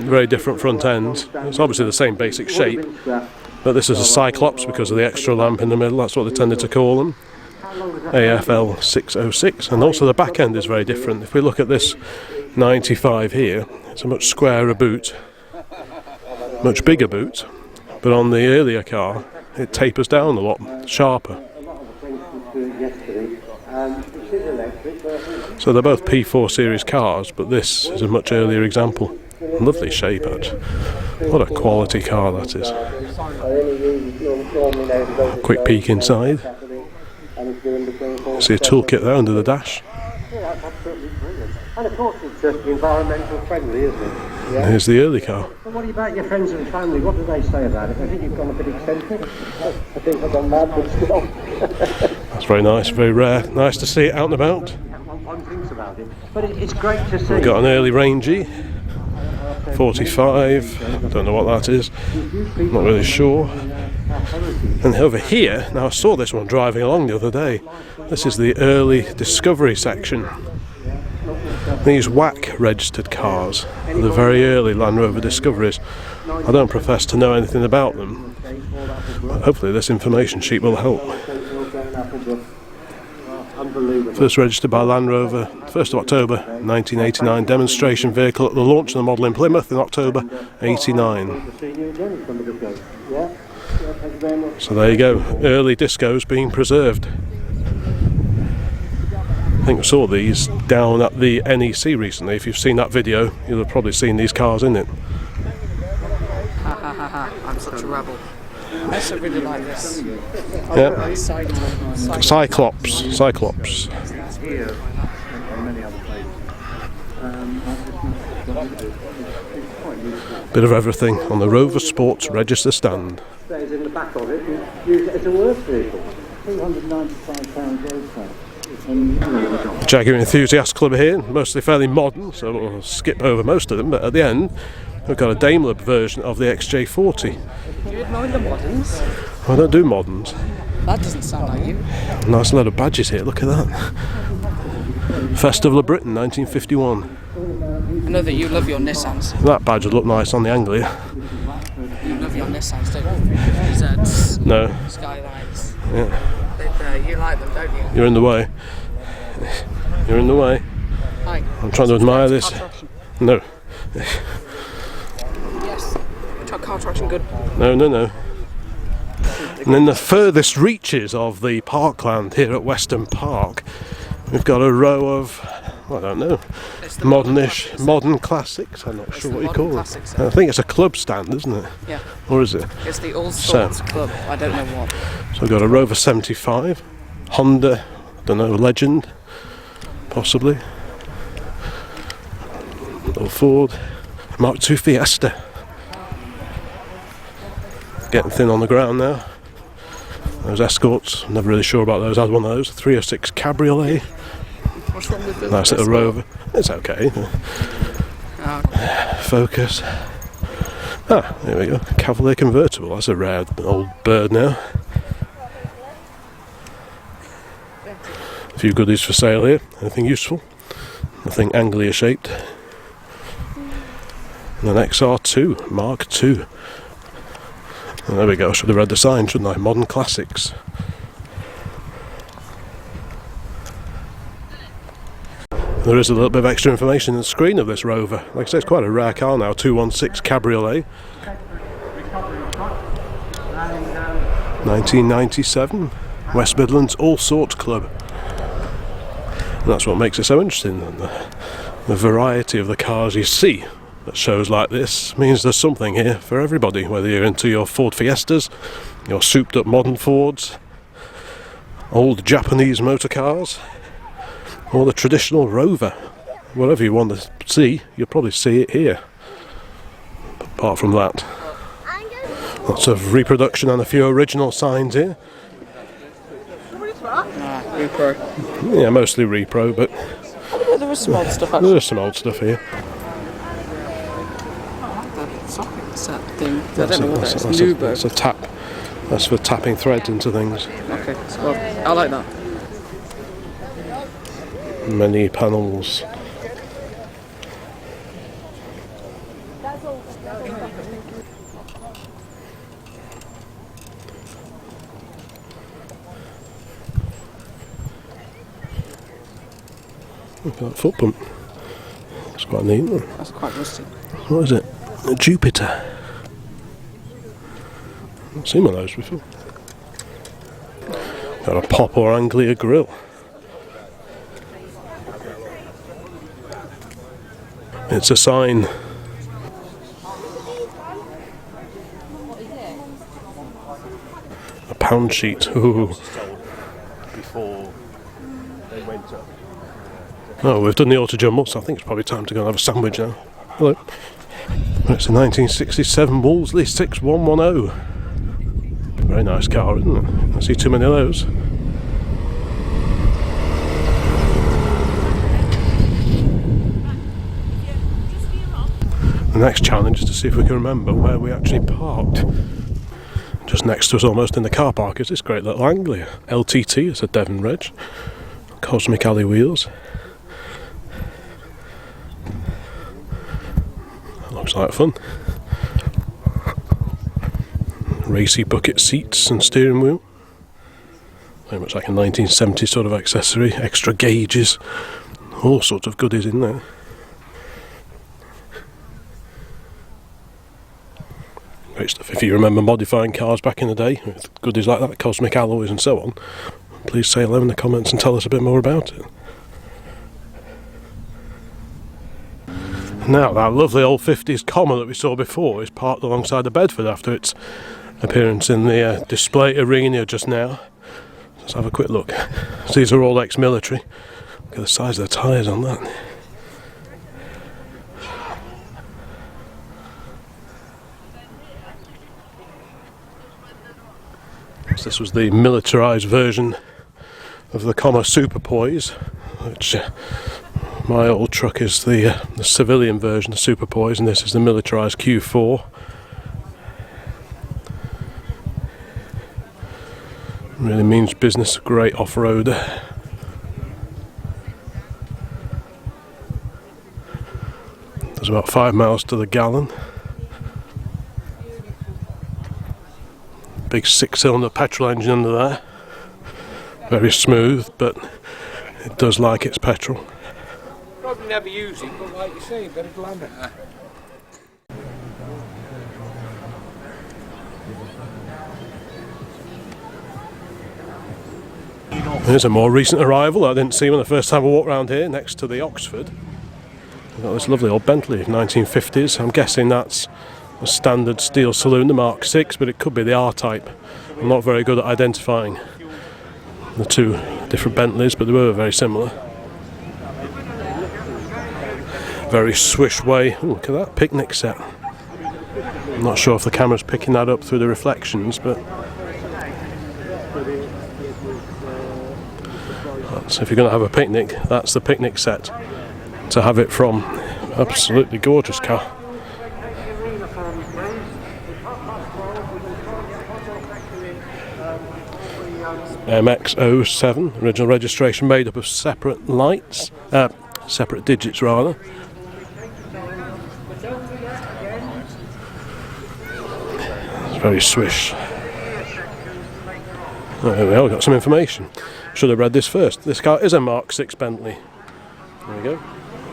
very different front ends. It's obviously the same basic shape, but this is a Cyclops because of the extra lamp in the middle, that's what they tended to call them. AFL 606, and also the back end is very different. If we look at this 95 here, it's a much squarer boot, much bigger boot, but on the earlier car it tapers down a lot sharper. So they're both P4 series cars, but this is a much earlier example. Lovely shape, actually. What a quality car that is. Quick peek inside. See a toolkit there under the dash. And of course it's environmental friendly, isn't it? Yeah. Here's the early car. But what about your friends and family? What do they say about it? I think you've gone a bit eccentric. I think I've gone mad, but still. That's very nice, very rare. Nice to see it out and about. One thinks about it. But it's great to see. We've got an early Rangy. 45, don't know what that is, not really sure. And over here, now I saw this one driving along the other day, this is the early discovery section. These WAC registered cars are the very early Land Rover discoveries. I don't profess to know anything about them, but hopefully this information sheet will help. First registered by Land Rover, 1st of October 1989, demonstration vehicle at the launch of the model in Plymouth in October 89. So there you go, early discos being preserved. I think we saw these down at the NEC recently. If you've seen that video, you'll have probably seen these cars in it. Ha ha ha ha, I'm such a rebel. I also really like this. Yeah. Cyclops. Bit of everything on the Rover Sports register stand. In the back of it, you use it as a work vehicle. £295 road tax. Jaguar Enthusiast Club here, mostly fairly modern, so we'll skip over most of them, but at the end we've got a Daimler version of the XJ40. You would mind the moderns? I don't do moderns. That doesn't sound like you. Nice load of badges here, look at that. Festival of Britain 1951. I know that you love your Nissans. That badge would look nice on the Anglia. You love your Nissans, don't you? Zs, No. Skylines. Yeah. You like them, don't you? You're in the way. You're in the way. Hi. I'm trying to admire this. No. Yes. Car traction good. No. And in the furthest reaches of the parkland here at Weston Park, we've got a row of, I don't know, modern classics. I'm not sure what you call it. I think it's a club stand, isn't it? Yeah. Or is it? It's the All Sorts Club. I don't know what. So we've got a Rover 75, Honda, I don't know, Legend, possibly. Little Ford, Mark II Fiesta. Getting thin on the ground now. Those Escorts, I'm never really sure about those. I had one of those, 306 Cabriolet. What's wrong with the Nice little Rover. It's okay. Focus. Ah, there we go. Cavalier convertible. That's a rare old bird now. A few goodies for sale here. Anything useful? Nothing Anglia shaped. And an XR2 Mark II. And there we go. Should have read the sign, shouldn't I? Modern Classics. There is a little bit of extra information in the screen of this Rover. Like I say, it's quite a rare car now, 216 Cabriolet. 1997, West Midlands All Sorts Club. And that's what makes it so interesting. And the variety of the cars you see at shows like this means there's something here for everybody, whether you're into your Ford Fiestas, your souped up modern Fords, old Japanese motor cars, or the traditional Rover. Whatever you want to see, you'll probably see it here. Apart from that, lots of reproduction and a few original signs here. Repro. Yeah, mostly repro, but There was some old stuff actually. there's some old stuff here. The socket set thing. I don't know what that is. Nubo. That's a tap. That's for tapping threads into things. Okay, well, I like that. Many panels. Look at that foot pump. It's quite neat. That's quite rusty. What is it? A Jupiter. I've seen one of those before. Got a Pop or Anglia grill. It's a sign. A pound sheet. Ooh. Before they went up. Oh, we've done the autojumble, so I think it's probably time to go and have a sandwich now. Hello. It's a 1967 Wolseley 6110. Very nice car, isn't it? I don't see too many of those. The next challenge is to see if we can remember where we actually parked. Just next to us, almost in the car park, is this great little Anglia. LTT, it's a Devon reg. Cosmic alley wheels. That looks like fun. Racy bucket seats and steering wheel. Very much like a 1970s sort of accessory. Extra gauges. All sorts of goodies in there. Great stuff. If you remember modifying cars back in the day, with goodies like that, cosmic alloys and so on, please say hello in the comments and tell us a bit more about it. Now, that lovely old 50s Comma that we saw before is parked alongside the Bedford after its appearance in the display arena just now. Let's have a quick look. So these are all ex-military. Look at the size of the tyres on that. So this was the militarised version of the Comma Superpoise, which my old truck is the civilian version of Superpoise, and this is the militarised Q4. Really means business, great off-roader. There's about 5 miles to the gallon. Big 6-cylinder petrol engine under there. Very smooth, but it does like its petrol. Probably never use it, but like you say, a bit of glamour. Here's a more recent arrival I didn't see when the first time I walked around here, next to the Oxford. We've got this lovely old Bentley, 1950s. I'm guessing that's a standard steel saloon, the Mark 6, but it could be the R-Type. I'm not very good at identifying the two different Bentleys, but they were very similar. Very swish way. Ooh, look at that picnic set. I'm not sure if the camera's picking that up through the reflections, but so if you're going to have a picnic, that's the picnic set to have it from. Absolutely gorgeous car. MX-07, original registration made up of separate lights, separate digits rather. It's very swish. Oh, there we are, we've got some information. Should have read this first. This car is a Mark 6 Bentley. There we go.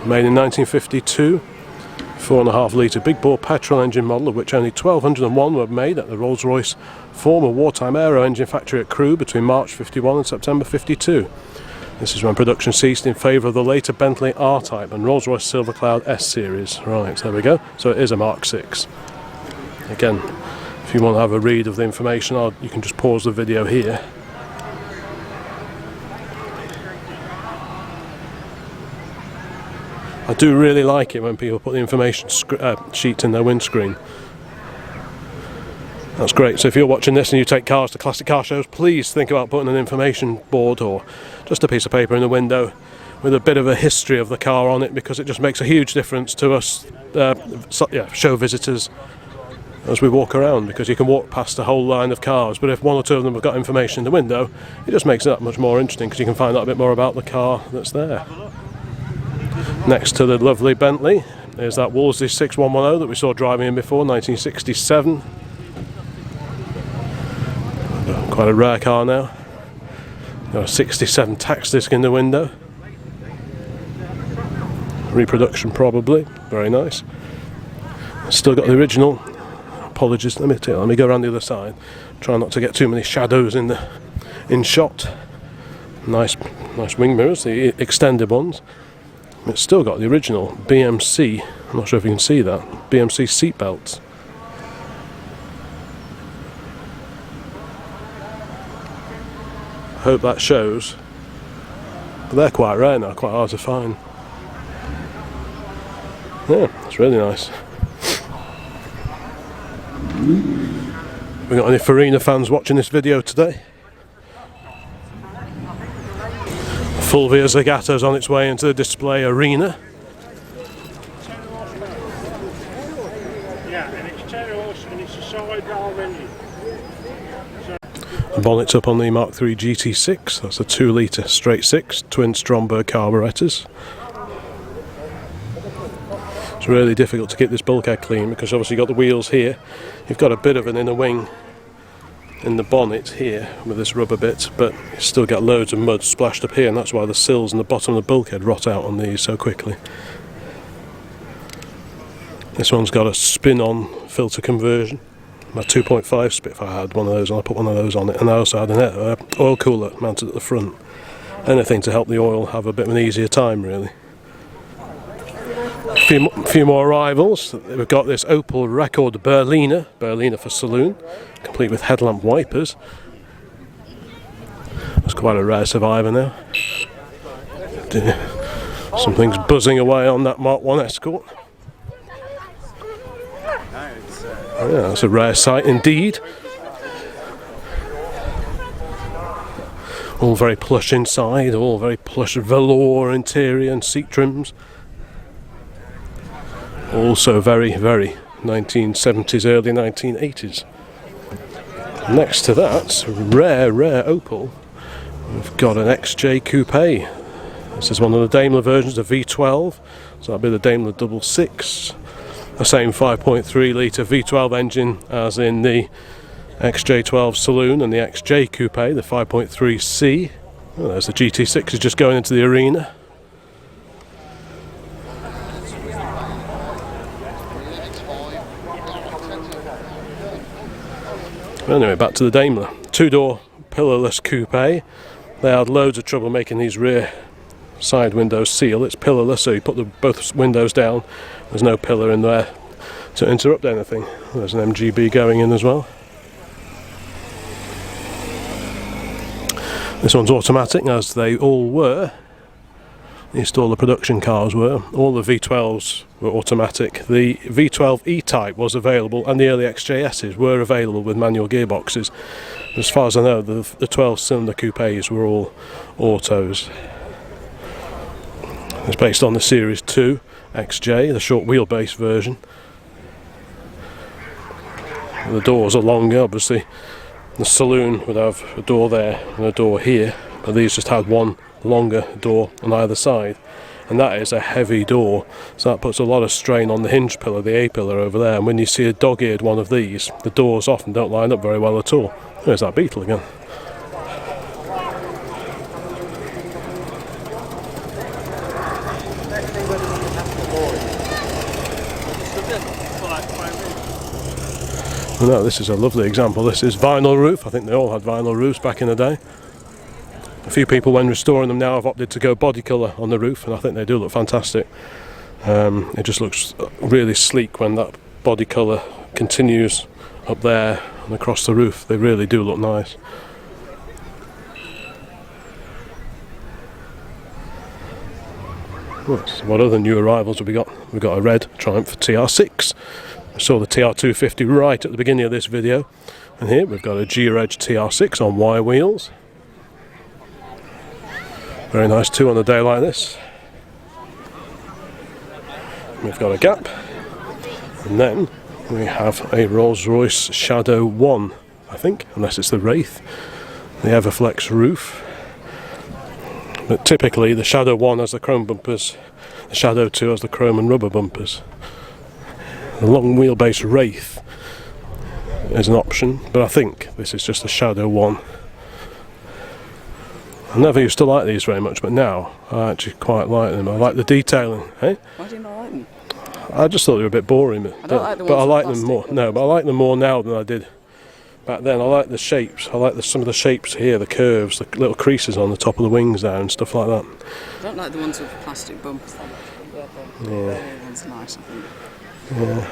Made in 1952. 4.5 litre big bore petrol engine model, of which only 1,201 were made at the Rolls-Royce former wartime aero engine factory at Crewe between March 51 and September 52. This is when production ceased in favour of the later Bentley R-Type and Rolls-Royce Silver Cloud S-Series. Right, there we go. So it is a Mark 6. Again, if you want to have a read of the information, you can just pause the video here. I do really like it when people put the information sheet in their windscreen. That's great. So if you're watching this and you take cars to classic car shows, please think about putting an information board or just a piece of paper in the window with a bit of a history of the car on it, because it just makes a huge difference to us show visitors as we walk around, because you can walk past a whole line of cars, but if one or two of them have got information in the window, it just makes it that much more interesting, because you can find out a bit more about the car that's there. Next to the lovely Bentley is that Wolseley 6110 that we saw driving in before, 1967. Quite a rare car now. Got a 67 tax disc in the window. Reproduction probably, very nice. Still got the original. Apologies, let me go around the other side. Try not to get too many shadows in shot. Nice wing mirrors, the extended ones. It's still got the original BMC, I'm not sure if you can see that, BMC seat belts. I hope that shows, but they're quite rare now, quite hard to find. Yeah, it's really nice. We got any Farina fans watching this video today? Fulvia Zagato's on its way into the display arena. The bonnet's up on the Mark III GT6. That's a 2 litre straight 6 twin Stromberg carburetors. It's really difficult to keep this bulkhead clean because obviously you've got the wheels here. You've got a bit of an inner wing in the bonnet here with this rubber bit, but you still get loads of mud splashed up here, and that's why the sills and the bottom of the bulkhead rot out on these so quickly. This one's got a spin-on filter conversion. My 2.5 Spitfire had one of those, and I put one of those on it, and I also had an oil cooler mounted at the front. Anything to help the oil have a bit of an easier time, really. A few more arrivals. We've got this Opel Record Berliner for saloon, complete with headlamp wipers. That's quite a rare survivor now. Something's buzzing away on that Mark 1 Escort. Yeah, that's a rare sight indeed. All very plush inside, all very plush velour interior and seat trims. Also very, very 1970s, early 1980s. Next to that, rare Opel, we've got an XJ Coupe. This is one of the Daimler versions of V12, so that'll be the Daimler 66. The same 5.3 litre V12 engine as in the XJ12 Saloon and the XJ Coupe, the 5.3C. Oh, there's the GT6 is just going into the arena. Anyway, back to the Daimler. 2-door pillarless coupe. They had loads of trouble making these rear side windows seal. It's pillarless, so you put both windows down. There's no pillar in there to interrupt anything. There's an MGB going in as well. This one's automatic, as they all were. At least all the production cars were. All the V12s were automatic. The V12 E-Type was available, and the early XJSs were available with manual gearboxes. As far as I know, the 12-cylinder coupes were all autos. It's based on the Series 2 XJ, the short wheelbase version. The doors are longer, obviously. The saloon would have a door there and a door here, but these just had one longer door on either side, and that is a heavy door, so that puts a lot of strain on the hinge pillar, the A pillar over there, and when you see a dog-eared one of these, the doors often don't line up very well at all. There's that Beetle again. No, this is a lovely example. This is vinyl roof. I think they all had vinyl roofs back in the day. A few people, when restoring them now, have opted to go body colour on the roof, and I think they do look fantastic. It just looks really sleek when that body colour continues up there and across the roof. They really do look nice. What other new arrivals have we got? We've got a red Triumph TR6. I saw the TR250 right at the beginning of this video, and here we've got a G-Reg TR6 on wire wheels. Very nice too on a day like this. We've got a Gap, and then we have a Rolls-Royce Shadow 1, I think, unless it's the Wraith, the Everflex roof. But typically the Shadow 1 has the chrome bumpers, the Shadow 2 has the chrome and rubber bumpers. The long wheelbase Wraith is an option, but I think this is just the Shadow 1. I never used to like these very much, but now I actually quite like them. I like the detailing. Hey? Why do you not like them? I just thought they were a bit boring, I don't like the ones but I with like them plastic. more. No, but I like them more now than I did back then. I like the shapes. I like some of the shapes here, the curves, the little creases on the top of the wings there and stuff like that. I don't like the ones with plastic bumpers that much. The other one's nice, I think. Yeah.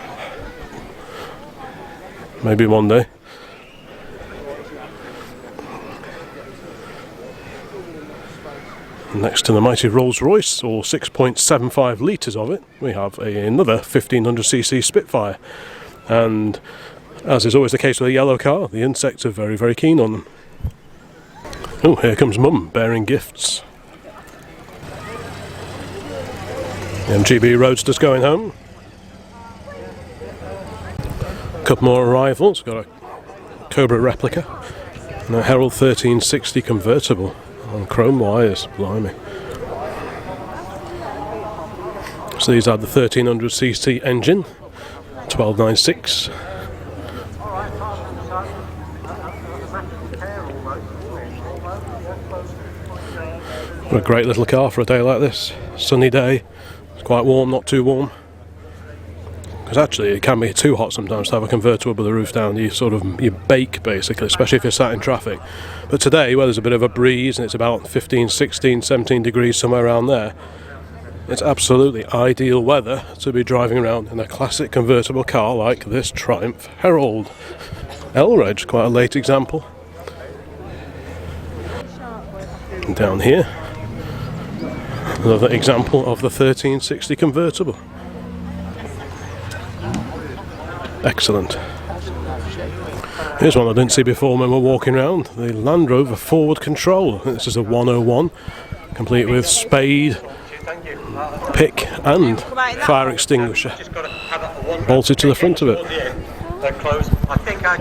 Maybe one day. Next to the mighty Rolls-Royce, or 6.75 litres of it, we have another 1500cc Spitfire. And as is always the case with a yellow car, the insects are very, very keen on them. Oh, here comes Mum bearing gifts. The MGB Roadster's going home. A couple more arrivals. Got a Cobra replica. And a Herald 1360 convertible on chrome wires, blimey. So these are the 1300cc engine, 1296. What a great little car for a day like this. Sunny day, it's quite warm, not too warm. Because actually it can be too hot sometimes to have a convertible with the roof down. You bake basically, especially if you're sat in traffic. But today, where there's a bit of a breeze and it's about 15, 16, 17 degrees, somewhere around there, it's absolutely ideal weather to be driving around in a classic convertible car like this Triumph Herald. L-Reg, quite a late example. And down here, another example of the 1360 convertible. Excellent. Here's one I didn't see before when we were walking around, the Land Rover forward control. This is a 101, complete with spade, pick and fire extinguisher bolted to the front of it.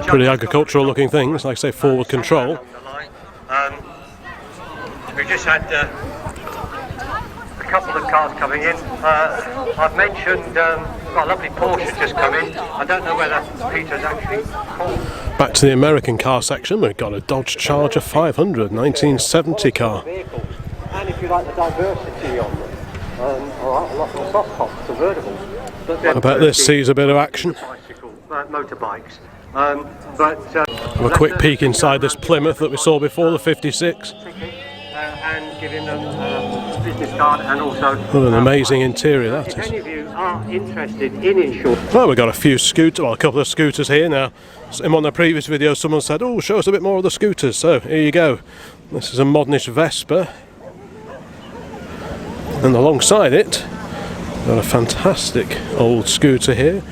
Pretty agricultural looking things, like I say, forward control. We just had a couple of cars coming in. I've mentioned got a lovely Porsche just come in. I don't know whether Peter's actually called. Back to the American car section, we've got a Dodge Charger 500 1970 car. And if you like the diversity on them, alright, a lot of soft tops, convertibles. I bet this sees a bit of action. Motorbikes. Have a quick peek inside this Plymouth that we saw before, the 56. And giving them business card and also. What an amazing interior that If is. any of you are interested in insurance. Well, we've got a few scooters, well, a couple of scooters here now. In one of the previous videos, someone said, "Oh, show us a bit more of the scooters." So here you go. This is a modernish Vespa, and alongside it, got a fantastic old scooter here,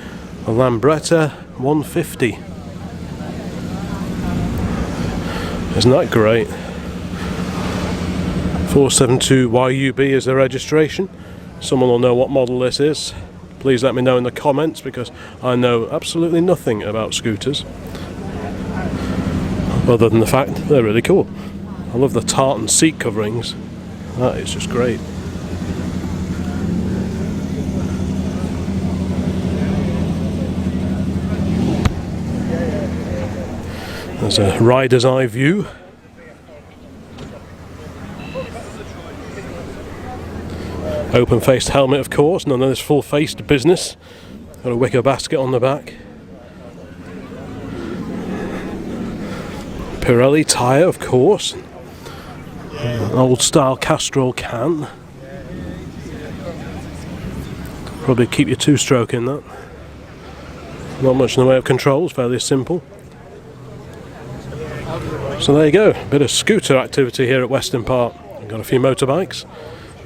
a Lambretta 150. Isn't that great? 472YUB is the registration. Someone will know what model this is. Please let me know in the comments, because I know absolutely nothing about scooters, other than the fact they're really cool. I love the tartan seat coverings. That is just great. There's a rider's eye view. Open-faced helmet, of course, none of this full-faced business. Got a wicker basket on the back. Pirelli tyre, of course. An old-style Castrol can. Probably keep your two-stroke in that. Not much in the way of controls, fairly simple. So there you go, bit of scooter activity here at Weston Park. We've got a few motorbikes.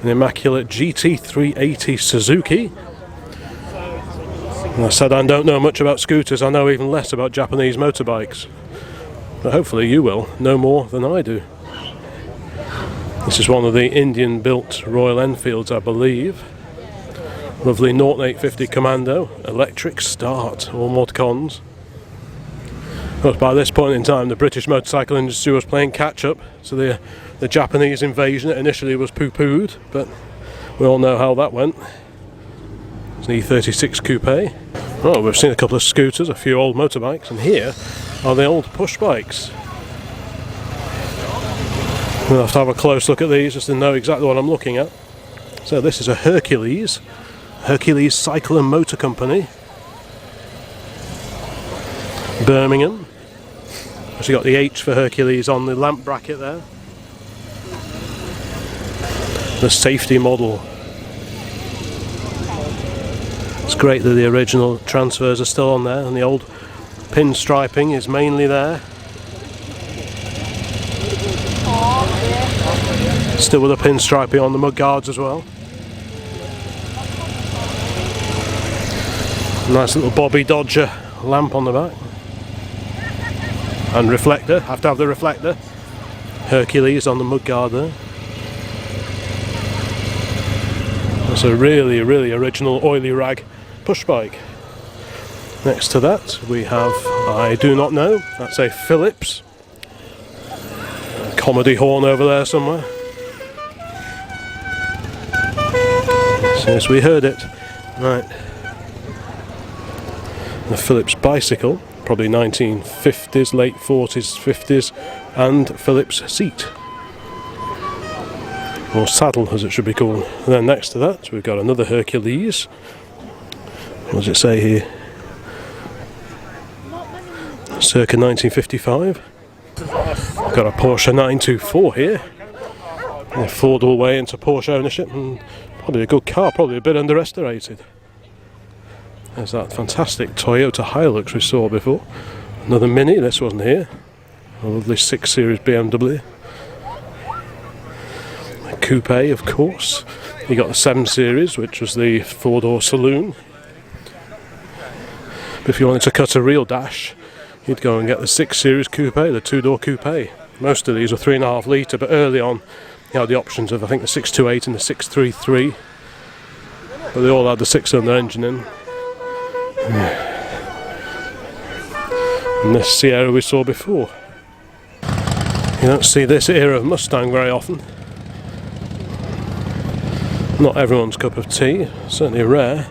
An immaculate GT380 Suzuki. And I said I don't know much about scooters, I know even less about Japanese motorbikes. But hopefully you will know more than I do. This is one of the Indian built Royal Enfields, I believe. Lovely 0850 Commando, electric start, all mod cons. Of course, by this point in time the British motorcycle industry was playing catch up, so the Japanese invasion initially was poo-pooed, but we all know how that went. It's an E36 coupe. Oh, we've seen a couple of scooters, a few old motorbikes, and here are the old push bikes. We'll have to have a close look at these just to know exactly what I'm looking at. So this is a Hercules Cycle and Motor Company, Birmingham. So you got the H for Hercules on the lamp bracket there. The safety model. It's great that the original transfers are still on there, and the old pinstriping is mainly there. Still with a pinstriping on the mudguards as well. Nice little Bobby Dodger lamp on the back. And reflector, have to have the reflector. Hercules on the mudguard there. That's a really, really original oily rag push bike. Next to that we have, I do not know, that's a Phillips comedy horn over there somewhere. Yes, we heard it. Right. The Phillips bicycle, probably 1950s, late 40s, 50s, and Phillips seat. Or saddle, as it should be called. And then next to that, we've got another Hercules. What does it say here? Circa 1955. We've got a Porsche 924 here. A Ford all the way into Porsche ownership, and probably a good car, probably a bit underestimated. There's that fantastic Toyota Hilux we saw before. Another Mini, this wasn't here. A lovely 6 Series BMW. A coupe, of course. You got the 7 Series, which was the 4-door saloon. But if you wanted to cut a real dash, you'd go and get the 6 Series coupe, the 2-door coupe. Most of these are 3.5 litre, but early on you had the options of, I think, the 628 and the 633. But they all had the 6-cylinder engine in. And this Sierra we saw before. You don't see this era of Mustang very often. Not everyone's cup of tea, certainly rare.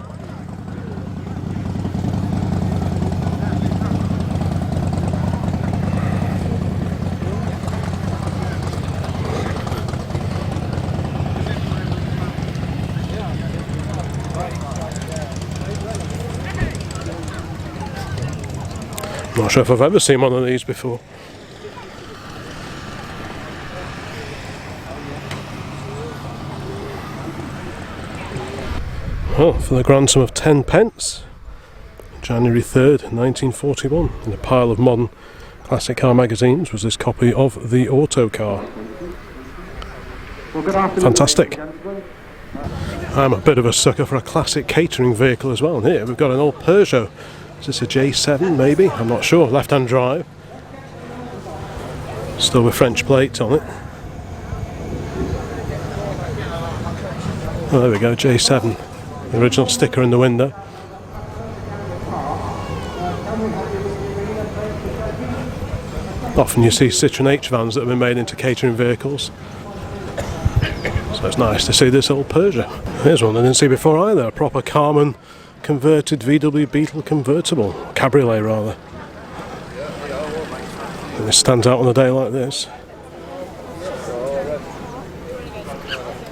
Not sure if I've ever seen one of these before. Oh, for the grand sum of 10 pence, January 3rd, 1941, in a pile of modern classic car magazines was this copy of the Auto Car. Fantastic. I'm a bit of a sucker for a classic catering vehicle as well. And here we've got an old Peugeot. Is this a J7 maybe? I'm not sure. Left-hand drive. Still with French plates on it. Oh, there we go, J7. The original sticker in the window. Often you see Citroen H vans that have been made into catering vehicles. So it's nice to see this old Peugeot. Here's one I didn't see before either. A proper Carman converted VW Beetle convertible. Cabriolet rather. And it stands out on a day like this.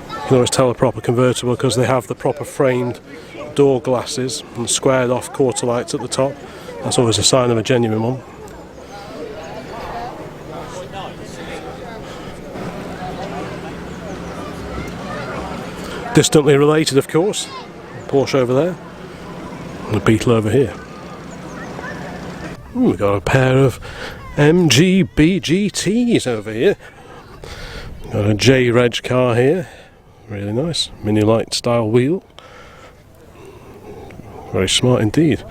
You can always tell a proper convertible because they have the proper framed door glasses and squared off quarter lights at the top. That's always a sign of a genuine one. Distantly related, of course. Porsche over there. And a Beetle over here. Ooh, we've got a pair of MGB GTs over here. Got a J-Reg car here. Really nice. Mini light style wheel. Very smart indeed.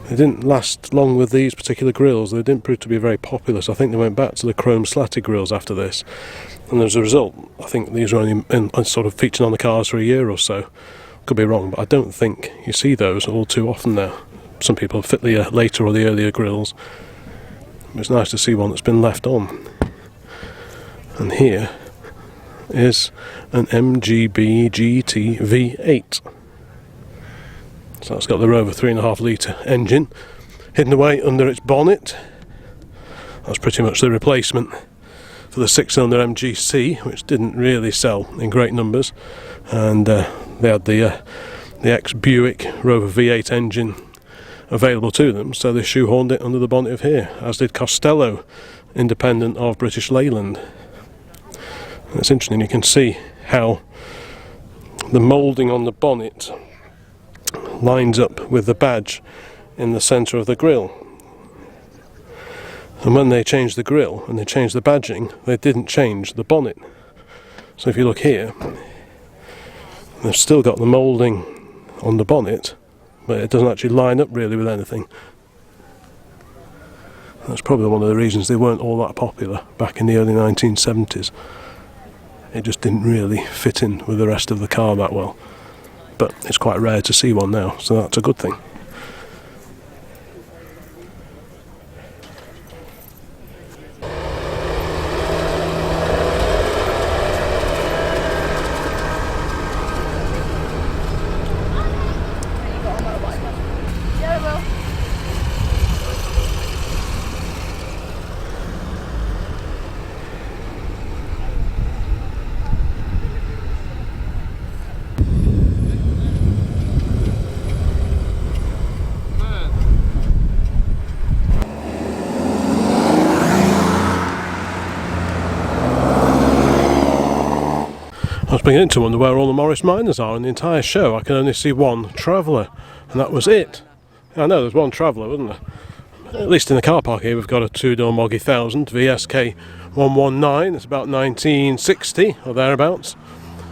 They didn't last long with these particular grills. They didn't prove to be very popular, so I think they went back to the chrome slatted grills after this. And as a result, I think these were only sort of featured on the cars for a year or so. Could be wrong, but I don't think you see those all too often now. Some people fit the later or the earlier grills. It's nice to see one that's been left on. And here is an MGB GT V8. So it's got the Rover 3.5 litre engine hidden away under its bonnet. That's pretty much the replacement for the 6-cylinder MGC, which didn't really sell in great numbers. And they had the ex-Buick Rover V8 engine available to them, so they shoehorned it under the bonnet of here, as did Costello, independent of British Leyland. And it's interesting, you can see how the moulding on the bonnet lines up with the badge in the centre of the grille. And when they changed the grille and they changed the badging, they didn't change the bonnet. So if you look here, they've still got the moulding on the bonnet, but it doesn't actually line up really with anything. That's probably one of the reasons they weren't all that popular back in the early 1970s. It just didn't really fit in with the rest of the car that well. But it's quite rare to see one now, so that's a good thing. I was beginning to wonder where all the Morris Minors are in the entire show. I can only see one Traveller, and that was it. I know there's one Traveller, wasn't there? At least in the car park here we've got a two-door Moggy 1000 VSK 119. It's about 1960 or thereabouts.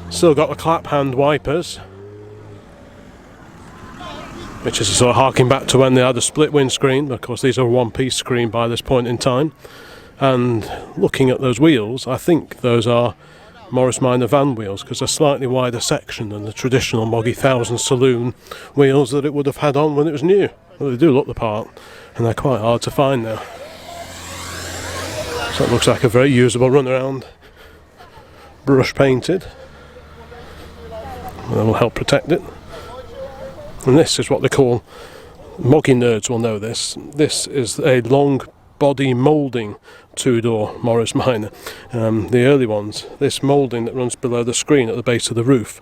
Still got the clap hand wipers, which is sort of harking back to when they had a split windscreen. Of course these are a one-piece screen by this point in time. And looking at those wheels, I think those are Morris Minor van wheels, because they're slightly wider section than the traditional Moggy 1000 saloon wheels that it would have had on when it was new. Well, they do look the part, and they're quite hard to find now. So it looks like a very usable runaround, brush painted. That will help protect it. And this is what they call, Moggy nerds will know this, this is a long body moulding two-door Morris Minor. The early ones, this moulding that runs below the screen at the base of the roof.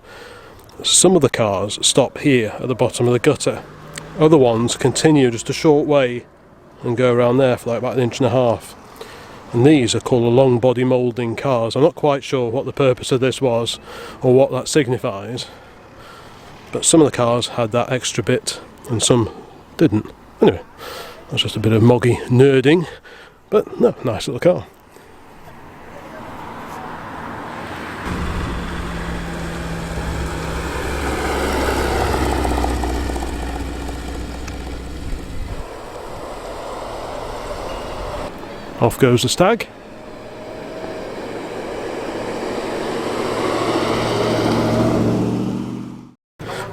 Some of the cars stop here at the bottom of the gutter. Other ones continue just a short way and go around there for like about 1.5 inches. And these are called the long body moulding cars. I'm not quite sure what the purpose of this was or what that signifies, but some of the cars had that extra bit and some didn't. Anyway, that's just a bit of Moggy nerding, but no, nice little car. Off goes the Stag.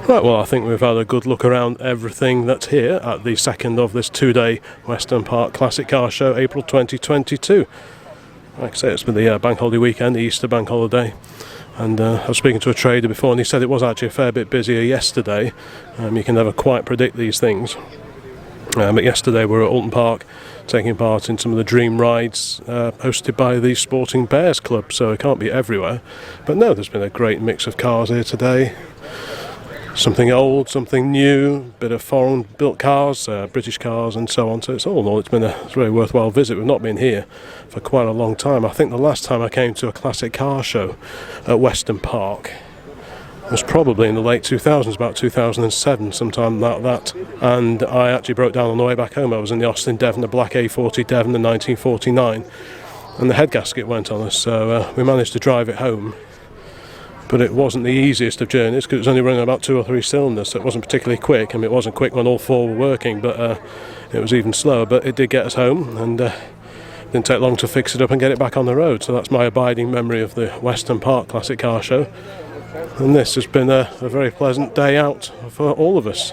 Right, well, I think we've had a good look around everything that's here at the second of this two-day Weston Park Classic Car Show, April 2022. Like I say, it's been the bank holiday weekend, the Easter bank holiday. And I was speaking to a trader before, and he said it was actually a fair bit busier yesterday. You can never quite predict these things. But yesterday we were at Oulton Park taking part in some of the dream rides hosted by the Sporting Bears Club, so it can't be everywhere. But no, there's been a great mix of cars here today. Something old, something new, bit of foreign built cars, British cars and so on. So it's all in all, it's been a very worthwhile visit. We've not been here for quite a long time. I think the last time I came to a classic car show at Weston Park was probably in the late 2000s, about 2007, sometime like that. And I actually broke down on the way back home. I was in the Austin Devon, the black A40 Devon in 1949, and the head gasket went on us, so we managed to drive it home. But it wasn't the easiest of journeys because it was only running about 2 or 3 cylinders, so it wasn't particularly quick. I mean, it wasn't quick when all 4 were working, but it was even slower. But it did get us home, and didn't take long to fix it up and get it back on the road. So that's my abiding memory of the Weston Park Classic Car Show. And this has been a very pleasant day out for all of us.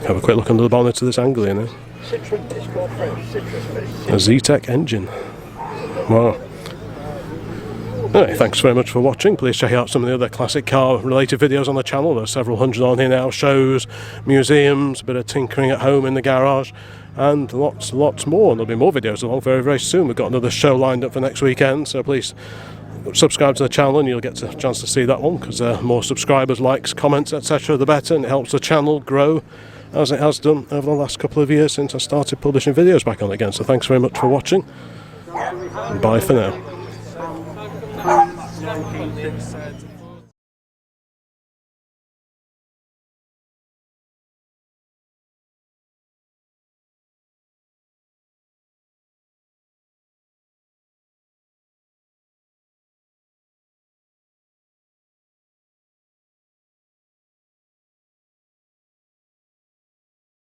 Have a quick look under the bonnet of this Anglia now. A Z-Tech engine. Wow. Anyway, thanks very much for watching. Please check out some of the other classic car related videos on the channel. There's several hundred on here now. Shows, museums, a bit of tinkering at home in the garage, and lots more. And there'll be more videos along very, very soon. We've got another show lined up for next weekend, so please subscribe to the channel and you'll get a chance to see that one, because more subscribers, likes, comments, etc. the better, and it helps the channel grow as it has done over the last couple of years since I started publishing videos back on again. So thanks very much for watching. Bye for now.